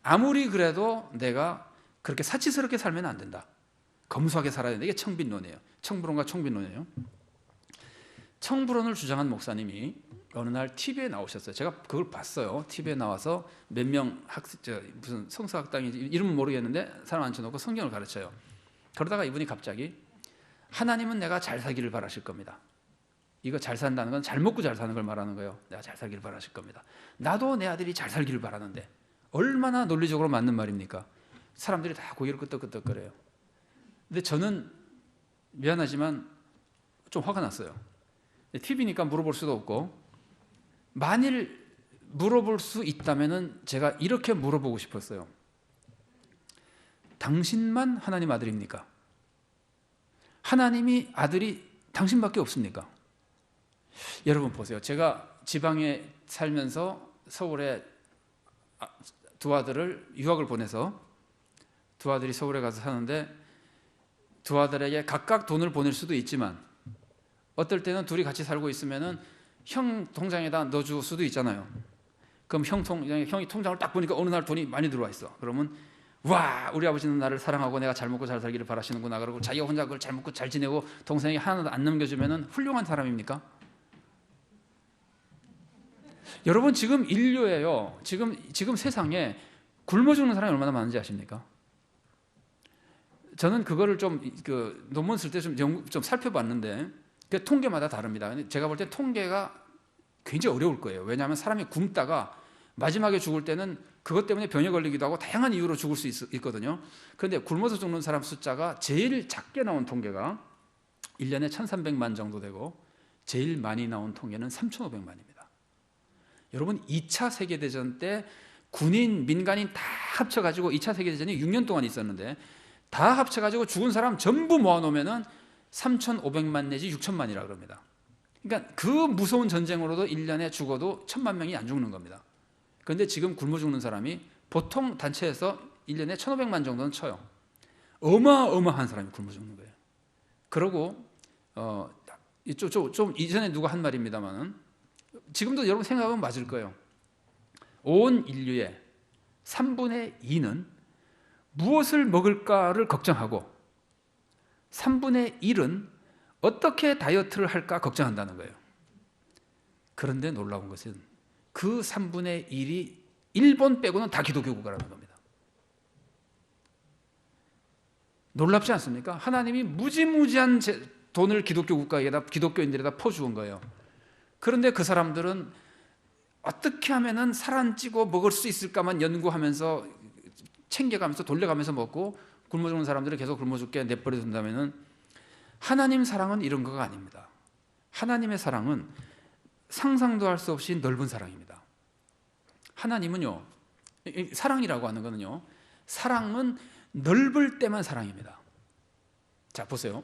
아무리 그래도 내가 그렇게 사치스럽게 살면 안 된다. 검소하게 살아야 된다. 이게 청빈론이에요. 청부론과 청빈론이에요. 청부론을 주장한 목사님이 어느 날 TV에 나오셨어요. 제가 그걸 봤어요. TV에 나와서 몇 명 무슨 성서학당인지 이름은 모르겠는데 사람 앉혀놓고 성경을 가르쳐요. 그러다가 이분이 갑자기 하나님은 내가 잘 살기를 바라실 겁니다. 이거 잘 산다는 건 잘 먹고 잘 사는 걸 말하는 거예요. 내가 잘 살기를 바라실 겁니다. 나도 내 아들이 잘 살기를 바라는데 얼마나 논리적으로 맞는 말입니까? 사람들이 다 고개를 끄덕끄덕거려요. 근데 저는 미안하지만 좀 화가 났어요. TV니까 물어볼 수도 없고, 만일 물어볼 수 있다면 제가 이렇게 물어보고 싶었어요. 당신만 하나님 아들입니까? 하나님이 아들이 당신밖에 없습니까? 여러분 보세요. 제가 지방에 살면서 서울에 두 아들을 유학을 보내서 두 아들이 서울에 가서 사는데 두 아들에게 각각 돈을 보낼 수도 있지만 어떨 때는 둘이 같이 살고 있으면은 형 통장에다 넣어줄 수도 있잖아요. 그럼 형이 통장을 딱 보니까 어느 날 돈이 많이 들어와 있어. 그러면 와, 우리 아버지는 나를 사랑하고 내가 잘 먹고 잘 살기를 바라시는구나. 그러고 자기가 혼자 그걸 잘 먹고 잘 지내고 동생이 하나도 안 넘겨주면은 훌륭한 사람입니까? 여러분 지금 인류예요. 지금 세상에 굶어 죽는 사람이 얼마나 많은지 아십니까? 저는 그거를 논문 쓸 때 좀 살펴봤는데 그 통계마다 다릅니다. 제가 볼 때 통계가 굉장히 어려울 거예요. 왜냐하면 사람이 굶다가 마지막에 죽을 때는 그것 때문에 병에 걸리기도 하고 다양한 이유로 죽을 수 있거든요. 그런데 굶어서 죽는 사람 숫자가 제일 작게 나온 통계가 1년에 1,300만 정도 되고 제일 많이 나온 통계는 3,500만입니다. 여러분 2차 세계대전 때 군인, 민간인 다 합쳐가지고 2차 세계대전이 6년 동안 있었는데 다 합쳐가지고 죽은 사람 전부 모아놓으면은 3,500만 내지 6천만이라고 그럽니다. 그러니까 그 무서운 전쟁으로도 1년에 죽어도 1,000만 명이 안 죽는 겁니다. 그런데 지금 굶어 죽는 사람이 보통 단체에서 1년에 1,500만 정도는 쳐요. 어마어마한 사람이 굶어 죽는 거예요. 그러고 좀 이전에 누가 한 말입니다만은 지금도 여러분 생각하면 맞을 거예요. 온 인류의 3분의 2는 무엇을 먹을까를 걱정하고 3분의 1은 어떻게 다이어트를 할까 걱정한다는 거예요. 그런데 놀라운 것은 그 3분의 1이 일본 빼고는 다 기독교 국가라는 겁니다. 놀랍지 않습니까? 하나님이 무지무지한 돈을 기독교 국가에다 기독교인들에다 퍼주은 거예요. 그런데 그 사람들은 어떻게 하면은 살 안 찌고 먹을 수 있을까만 연구하면서 챙겨가면서 돌려가면서 먹고 굶어 죽는 사람들을 계속 굶어 죽게 내버려 둔다면은 하나님 사랑은 이런 거가 아닙니다. 하나님의 사랑은 상상도 할 수 없이 넓은 사랑입니다. 하나님은요, 사랑이라고 하는 거는요, 사랑은 넓을 때만 사랑입니다. 자, 보세요.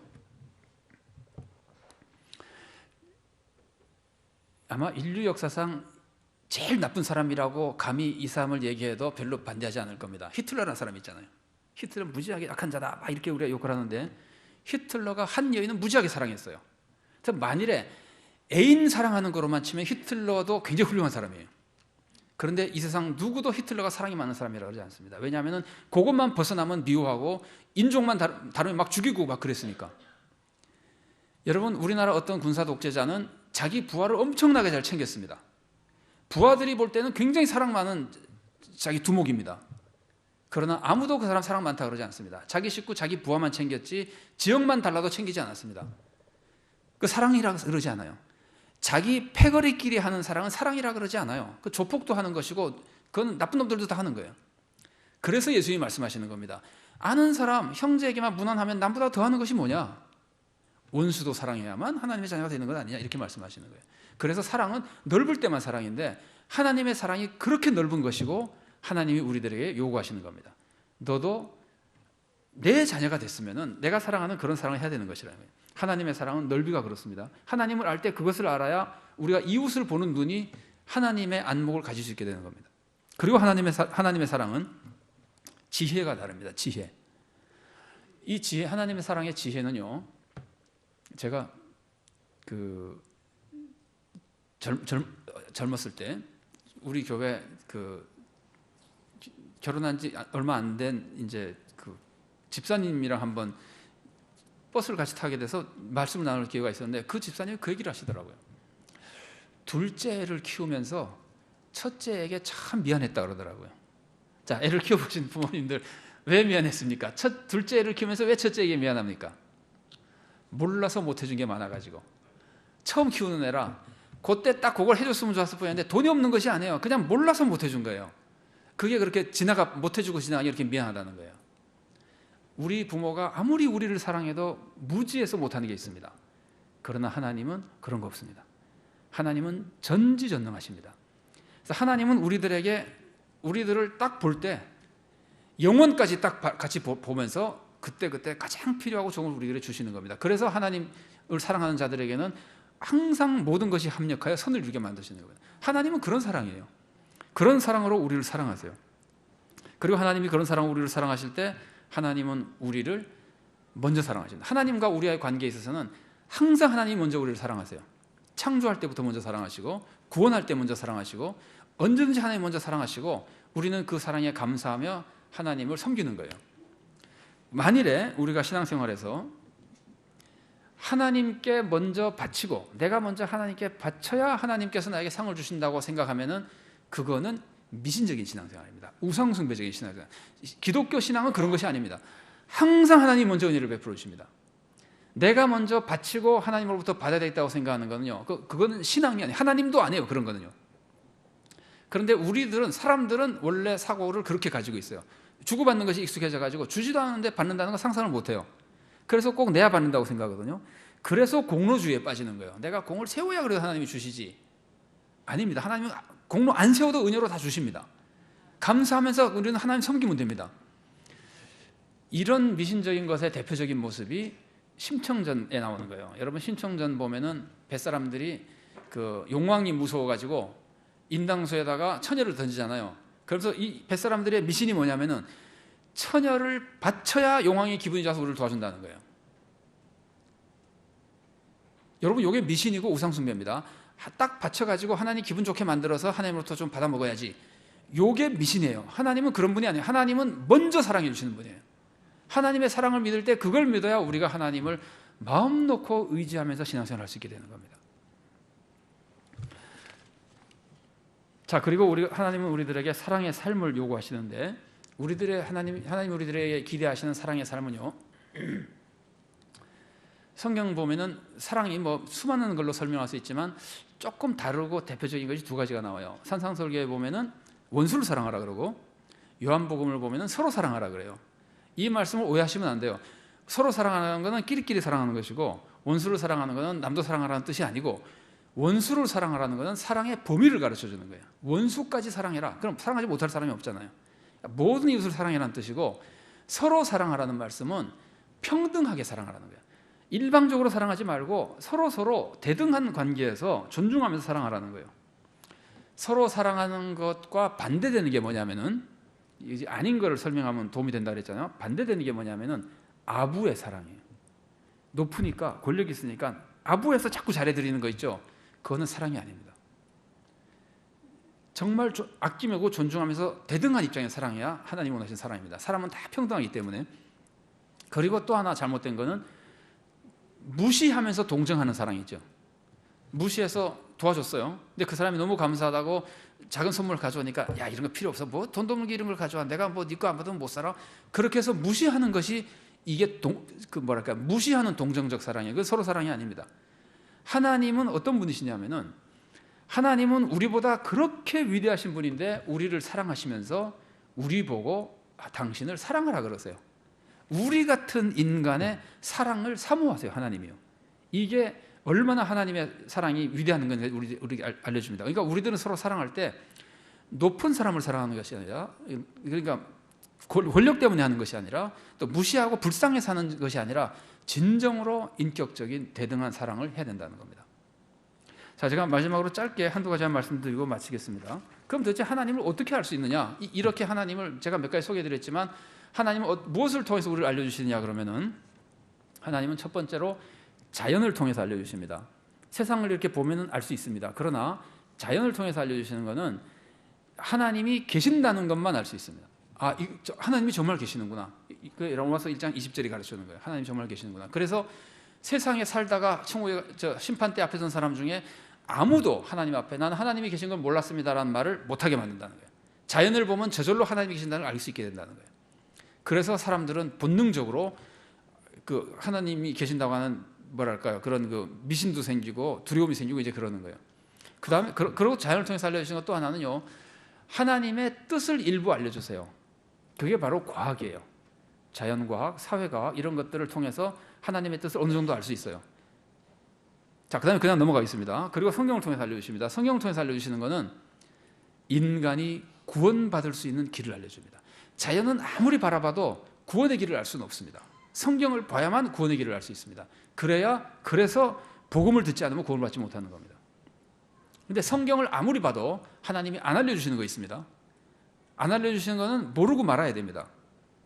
아마 인류 역사상 제일 나쁜 사람이라고 감히 이 사람을 얘기해도 별로 반대하지 않을 겁니다. 히틀러라는 사람이 있잖아요. 히틀러는 무지하게 악한 자다 막 이렇게 우리가 욕을 하는데 히틀러가 한 여인은 무지하게 사랑했어요. 만일에 애인 사랑하는 거로만 치면 히틀러도 굉장히 훌륭한 사람이에요. 그런데 이 세상 누구도 히틀러가 사랑이 많은 사람이라고 그러지 않습니다. 왜냐하면 그것만 벗어나면 미워하고 인종만 다르면 막 죽이고 막 그랬으니까. 여러분 우리나라 어떤 군사 독재자는 자기 부하를 엄청나게 잘 챙겼습니다. 부하들이 볼 때는 굉장히 사랑 많은 자기 두목입니다. 그러나 아무도 그 사람 사랑 많다 그러지 않습니다. 자기 식구 자기 부하만 챙겼지 지역만 달라도 챙기지 않았습니다. 그 사랑이라고 그러지 않아요. 자기 패거리끼리 하는 사랑은 사랑이라 그러지 않아요. 그 조폭도 하는 것이고 그건 나쁜 놈들도 다 하는 거예요. 그래서 예수님이 말씀하시는 겁니다. 아는 사람 형제에게만 무난하면 남보다 더하는 것이 뭐냐? 원수도 사랑해야만 하나님의 자녀가 되는 것 아니냐 이렇게 말씀하시는 거예요. 그래서 사랑은 넓을 때만 사랑인데 하나님의 사랑이 그렇게 넓은 것이고 하나님이 우리들에게 요구하시는 겁니다. 너도 내 자녀가 됐으면 내가 사랑하는 그런 사랑을 해야 되는 것이라는 거예요. 하나님의 사랑은 넓이가 그렇습니다. 하나님을 알 때 그것을 알아야 우리가 이웃을 보는 눈이 하나님의 안목을 가질 수 있게 되는 겁니다. 그리고 하나님의 사랑은 지혜가 다릅니다. 지혜. 이 지혜, 하나님의 사랑의 지혜는요, 제가 그 젊었을 때 우리 교회 그 결혼한 지 얼마 안 된 이제 그 집사님이랑 한번 버스를 같이 타게 돼서 말씀을 나눌 기회가 있었는데 그 집사님이 그 얘기를 하시더라고요. 둘째를 키우면서 첫째에게 참 미안했다 그러더라고요. 자, 애를 키워보신 부모님들 왜 미안했습니까? 둘째를 키우면서 왜 첫째에게 미안합니까? 몰라서 못해준 게 많아가지고. 처음 키우는 애라 그때 딱 그걸 해줬으면 좋았을 뻔했는데 돈이 없는 것이 아니에요. 그냥 몰라서 못해준 거예요. 그게 그렇게 못해주고 지나가니 이렇게 미안하다는 거예요. 우리 부모가 아무리 우리를 사랑해도 무지해서 못하는 게 있습니다. 그러나 하나님은 그런 거 없습니다. 하나님은 전지전능하십니다. 그래서 하나님은 우리들을 딱 볼 때 영혼까지 딱 같이 보면서 그때 가장 필요하고 좋은 걸 우리에게 주시는 겁니다. 그래서 하나님을 사랑하는 자들에게는 항상 모든 것이 합력하여 선을 이루게 만드시는 거예요. 하나님은 그런 사랑이에요. 그런 사랑으로 우리를 사랑하세요. 그리고 하나님이 그런 사랑으로 우리를 사랑하실 때 하나님은 우리를 먼저 사랑하십니다. 하나님과 우리와의 관계에 있어서는 항상 하나님이 먼저 우리를 사랑하세요. 창조할 때부터 먼저 사랑하시고 구원할 때 먼저 사랑하시고 언제든지 하나님 먼저 사랑하시고 우리는 그 사랑에 감사하며 하나님을 섬기는 거예요. 만일에 우리가 신앙생활에서 하나님께 먼저 바치고 내가 먼저 하나님께 바쳐야 하나님께서 나에게 상을 주신다고 생각하면은 그거는 미신적인 신앙생활입니다. 우상숭배적인 신앙생활. 기독교 신앙은 그런 것이 아닙니다. 항상 하나님 먼저 은혜를 베풀어 주십니다. 내가 먼저 바치고 하나님으로부터 받아야 되겠다고 생각하는 거는요, 그거는 신앙이 아니에요. 하나님도 안 해요, 그런 거는요. 그런데 사람들은 원래 사고를 그렇게 가지고 있어요. 주고받는 것이 익숙해져 가지고 주지도 않는데 받는다는 거 상상을 못 해요. 그래서 꼭 내야 받는다고 생각하거든요. 그래서 공로주의에 빠지는 거예요. 내가 공을 세워야 그래도 하나님이 주시지. 아닙니다. 하나님은 공로 안 세워도 은혜로 다 주십니다. 감사하면서 우리는 하나님 섬기면 됩니다. 이런 미신적인 것의 대표적인 모습이 심청전에 나오는 거예요. 여러분 심청전 보면은 뱃사람들이 그 용왕이 무서워가지고 인당수에다가 처녀를 던지잖아요. 그래서 이 뱃사람들의 미신이 뭐냐면은 처녀를 바쳐야 용왕이 기분이 좋아서 우리를 도와준다는 거예요. 여러분 이게 미신이고 우상숭배입니다. 딱 바쳐가지고 하나님 기분 좋게 만들어서 하나님으로부터 좀 받아 먹어야지. 이게 미신이에요. 하나님은 그런 분이 아니에요. 하나님은 먼저 사랑해 주시는 분이에요. 하나님의 사랑을 믿을 때 그걸 믿어야 우리가 하나님을 마음 놓고 의지하면서 신앙생활을 할 수 있게 되는 겁니다. 자, 그리고 하나님은 우리들에게 사랑의 삶을 요구하시는데 하나님 우리들에게 기대하시는 사랑의 삶은요. 성경 보면은 사랑이 수많은 걸로 설명할 수 있지만 조금 다르고 대표적인 것이 두 가지가 나와요. 산상설교에 보면은 원수를 사랑하라 그러고 요한복음을 보면은 서로 사랑하라 그래요. 이 말씀을 오해하시면 안 돼요. 서로 사랑하는 것은 끼리끼리 사랑하는 것이고 원수를 사랑하는 것은 남도 사랑하라는 뜻이 아니고 원수를 사랑하라는 것은 사랑의 범위를 가르쳐 주는 거예요. 원수까지 사랑해라. 그럼 사랑하지 못할 사람이 없잖아요. 모든 이웃을 사랑해라는 뜻이고 서로 사랑하라는 말씀은 평등하게 사랑하라는 거예요. 일방적으로 사랑하지 말고 서로 대등한 관계에서 존중하면서 사랑하라는 거예요. 서로 사랑하는 것과 반대되는 게 뭐냐면은 이제 아닌 거를 설명하면 도움이 된다 그랬잖아요. 반대되는 게 뭐냐면은 아부의 사랑이에요. 높으니까 권력이 있으니까 아부에서 자꾸 잘해드리는 거 있죠. 그거는 사랑이 아닙니다. 정말 아끼고 존중하면서 대등한 입장의 사랑이야 하나님 원하시는 사랑입니다. 사람은 다 평등하기 때문에. 그리고 또 하나 잘못된 거는 무시하면서 동정하는 사랑이죠. 무시해서 도와줬어요. 근데 그 사람이 너무 감사하다고 작은 선물을 가져오니까 야 이런 거 필요 없어. 돈도 없는 게 이런 걸 가져와. 내가 네 거 안 받으면 못 살아. 그렇게 해서 무시하는 것이 이게 무시하는 동정적 사랑이에요. 그 서로 사랑이 아닙니다. 하나님은 어떤 분이시냐면은 하나님은 우리보다 그렇게 위대하신 분인데 우리를 사랑하시면서 우리 보고 당신을 사랑하라 그러세요. 우리 같은 인간의 사랑을 사모하세요. 하나님이요. 이게 얼마나 하나님의 사랑이 위대한 건지 우리 알려줍니다. 그러니까 우리들은 서로 사랑할 때 높은 사람을 사랑하는 것이 아니라, 그러니까 권력 때문에 하는 것이 아니라, 또 무시하고 불쌍해서 하는 것이 아니라 진정으로 인격적인 대등한 사랑을 해야 된다는 겁니다. 자, 제가 마지막으로 짧게 한두 가지만 말씀드리고 마치겠습니다. 그럼 도대체 하나님을 어떻게 알 수 있느냐? 이렇게 하나님을 제가 몇 가지 소개해드렸지만 하나님은 무엇을 통해서 우리를 알려주시느냐 그러면은 하나님은 첫 번째로 자연을 통해서 알려주십니다. 세상을 이렇게 보면 알 수 있습니다. 그러나 자연을 통해서 알려주시는 것은 하나님이 계신다는 것만 알 수 있습니다. 하나님이 정말 계시는구나. 로마서 1장 20절이 가르쳐주는 거예요. 하나님이 정말 계시는구나. 그래서 세상에 살다가 천국에 심판대 앞에 선 사람 중에 아무도 하나님 앞에 나는 하나님이 계신 걸 몰랐습니다라는 말을 못하게 만든다는 거예요. 자연을 보면 저절로 하나님이 계신다는 걸 알 수 있게 된다는 거예요. 그래서 사람들은 본능적으로 그 하나님이 계신다고 하는 뭐랄까요, 그런 그 미신도 생기고 두려움이 생기고 이제 그러는 거예요. 그 다음에 그리고 자연을 통해서 알려주신 것 또 하나는요, 하나님의 뜻을 일부 알려주세요. 그게 바로 과학이에요. 자연과학, 사회과학 이런 것들을 통해서 하나님의 뜻을 어느 정도 알 수 있어요. 자, 그 다음에 그냥 넘어가겠습니다. 그리고 성경을 통해서 알려주십니다. 성경을 통해서 알려주시는 것은 인간이 구원받을 수 있는 길을 알려줍니다. 자연은 아무리 바라봐도 구원의 길을 알 수는 없습니다. 성경을 봐야만 구원의 길을 알 수 있습니다. 그래서 복음을 듣지 않으면 구원을 받지 못하는 겁니다. 그런데 성경을 아무리 봐도 하나님이 안 알려주시는 거 있습니다. 안 알려주시는 거는 모르고 말아야 됩니다.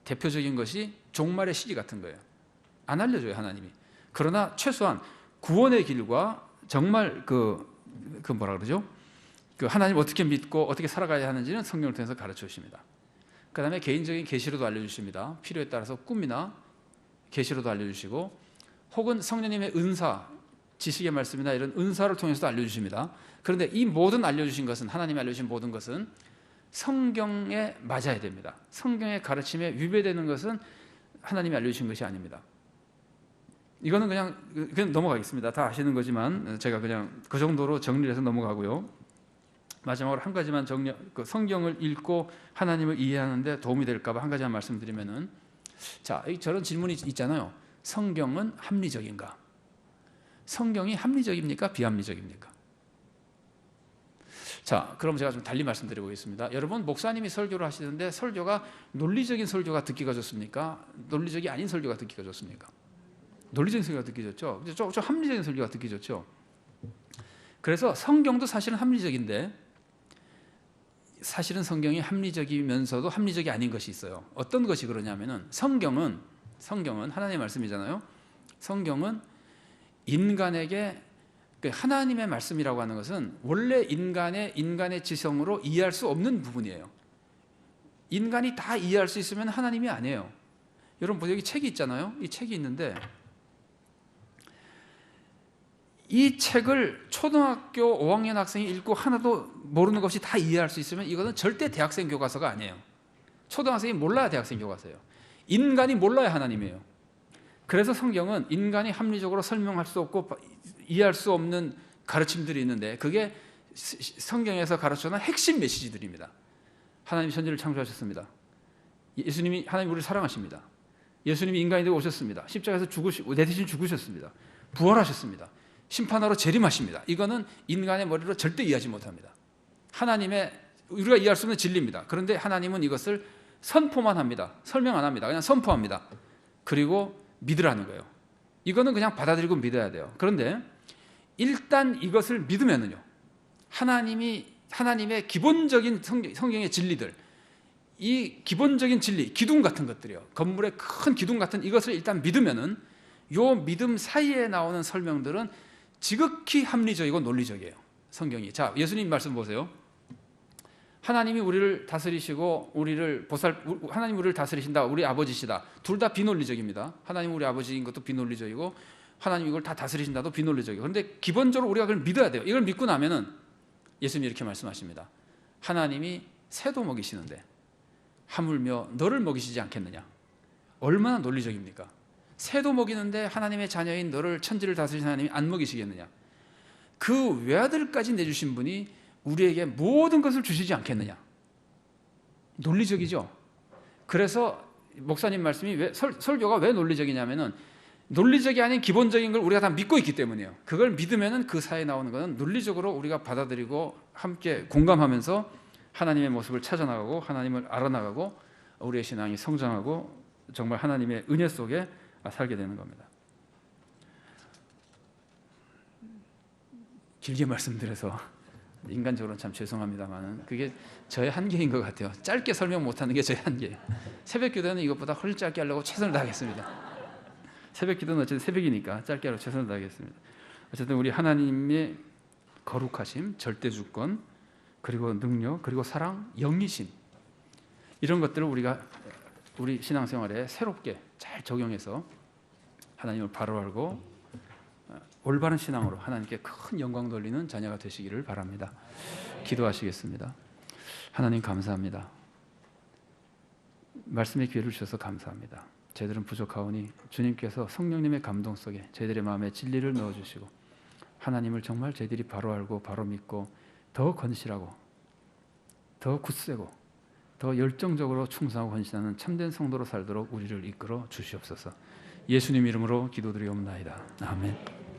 대표적인 것이 종말의 시기 같은 거예요. 안 알려줘요, 하나님이. 그러나 최소한 구원의 길과 정말 그 뭐라 그러죠? 그 하나님 어떻게 믿고 어떻게 살아가야 하는지는 성경을 통해서 가르쳐 주십니다. 그 다음에 개인적인 계시로도 알려주십니다. 필요에 따라서 꿈이나 계시로도 알려주시고, 혹은 성령님의 은사, 지식의 말씀이나 이런 은사를 통해서도 알려주십니다. 그런데 이 모든 알려주신 것은, 하나님이 알려주신 모든 것은 성경에 맞아야 됩니다. 성경의 가르침에 위배되는 것은 하나님이 알려주신 것이 아닙니다. 이거는 그냥 넘어가겠습니다. 다 아시는 거지만 제가 그냥 그 정도로 정리를 해서 넘어가고요. 마지막으로 한 가지만 그 성경을 읽고 하나님을 이해하는데 도움이 될까 봐 한 가지만 말씀드리면은, 자, 저런 질문이 있잖아요. 성경은 합리적인가? 성경이 합리적입니까? 비합리적입니까? 자, 그럼 제가 좀 달리 말씀드려보겠습니다. 여러분, 목사님이 설교를 하시는데 설교가 논리적인 설교가 듣기가 좋습니까? 논리적이 아닌 설교가 듣기가 좋습니까? 논리적인 설교가 듣기 좋죠. 좀 합리적인 설교가 듣기 좋죠. 그래서 성경도 사실은 합리적인데, 사실은 성경이 합리적이면서도 합리적이 아닌 것이 있어요. 어떤 것이 그러냐면은, 성경은 하나님의 말씀이잖아요. 성경은 인간에게, 하나님의 말씀이라고 하는 것은 원래 인간의 지성으로 이해할 수 없는 부분이에요. 인간이 다 이해할 수 있으면 하나님이 아니에요. 여러분, 여기 책이 있잖아요. 이 책이 있는데, 이 책을 초등학교 5학년 학생이 읽고 하나도 모르는 것이 다 이해할 수 있으면 이거는 절대 대학생 교과서가 아니에요. 초등학생이 몰라야 대학생 교과서예요. 인간이 몰라야 하나님이에요. 그래서 성경은 인간이 합리적으로 설명할 수 없고 이해할 수 없는 가르침들이 있는데, 그게 성경에서 가르쳐놓은 핵심 메시지들입니다. 하나님이 천지를 창조하셨습니다. 하나님이 우리를 사랑하십니다. 예수님이 인간이 되어 오셨습니다. 십자가에서 내 대신 죽으셨습니다. 부활하셨습니다. 심판하러 재림하십니다. 이거는 인간의 머리로 절대 이해하지 못합니다. 우리가 이해할 수 없는 진리입니다. 그런데 하나님은 이것을 선포만 합니다. 설명 안 합니다. 그냥 선포합니다. 그리고 믿으라는 거예요. 이거는 그냥 받아들이고 믿어야 돼요. 그런데 일단 이것을 믿으면은요, 하나님의 기본적인 성경의 진리들, 이 기본적인 진리, 기둥 같은 것들이요, 건물의 큰 기둥 같은 이것을 일단 믿으면은, 요 믿음 사이에 나오는 설명들은 지극히 합리적이고 논리적이에요. 성경이. 자, 예수님 말씀 보세요. 하나님이 우리를 다스리시고 하나님 우리를 다스리신다. 우리 아버지시다. 둘 다 비논리적입니다. 하나님 우리 아버지인 것도 비논리적이고, 하나님 이걸 다 다스리신다도 비논리적이고. 그런데 기본적으로 우리가 그걸 믿어야 돼요. 이걸 믿고 나면은 예수님이 이렇게 말씀하십니다. 하나님이 새도 먹이시는데 하물며 너를 먹이시지 않겠느냐? 얼마나 논리적입니까? 새도 먹이는데 하나님의 자녀인 너를, 천지를 다스리신 하나님이 안 먹이시겠느냐? 그 외아들까지 내주신 분이 우리에게 모든 것을 주시지 않겠느냐? 논리적이죠. 그래서 목사님 말씀이 설교가 왜 논리적이냐면은, 논리적이 아닌 기본적인 걸 우리가 다 믿고 있기 때문이에요. 그걸 믿으면은 그 사이에 나오는 것은 논리적으로 우리가 받아들이고 함께 공감하면서 하나님의 모습을 찾아나가고 하나님을 알아나가고 우리의 신앙이 성장하고 정말 하나님의 은혜 속에 살게 되는 겁니다. 길게 말씀드려서 인간적으로는 참 죄송합니다만 그게 저의 한계인 것 같아요. 짧게 설명 못하는 게 저의 한계예요. 새벽 기도는 이것보다 훨씬 짧게 하려고 최선을 다하겠습니다. 새벽 기도는 어쨌든 새벽이니까 짧게 하러 최선을 다하겠습니다. 어쨌든 우리 하나님의 거룩하심, 절대주권, 그리고 능력, 그리고 사랑, 영이심, 이런 것들을 우리가 우리 신앙생활에 새롭게 잘 적용해서 하나님을 바로 알고 올바른 신앙으로 하나님께 큰 영광 돌리는 자녀가 되시기를 바랍니다. 기도하시겠습니다. 하나님 감사합니다. 말씀의 기회를 주셔서 감사합니다. 저희들은 부족하오니 주님께서 성령님의 감동 속에 저희들의 마음에 진리를 넣어주시고 하나님을 정말 저희들이 바로 알고 바로 믿고 더 건실하고 더 굳세고 더 열정적으로 충성하고 헌신하는 참된 성도로 살도록 우리를 이끌어 주시옵소서. 예수님 이름으로 기도드리옵나이다. 아멘.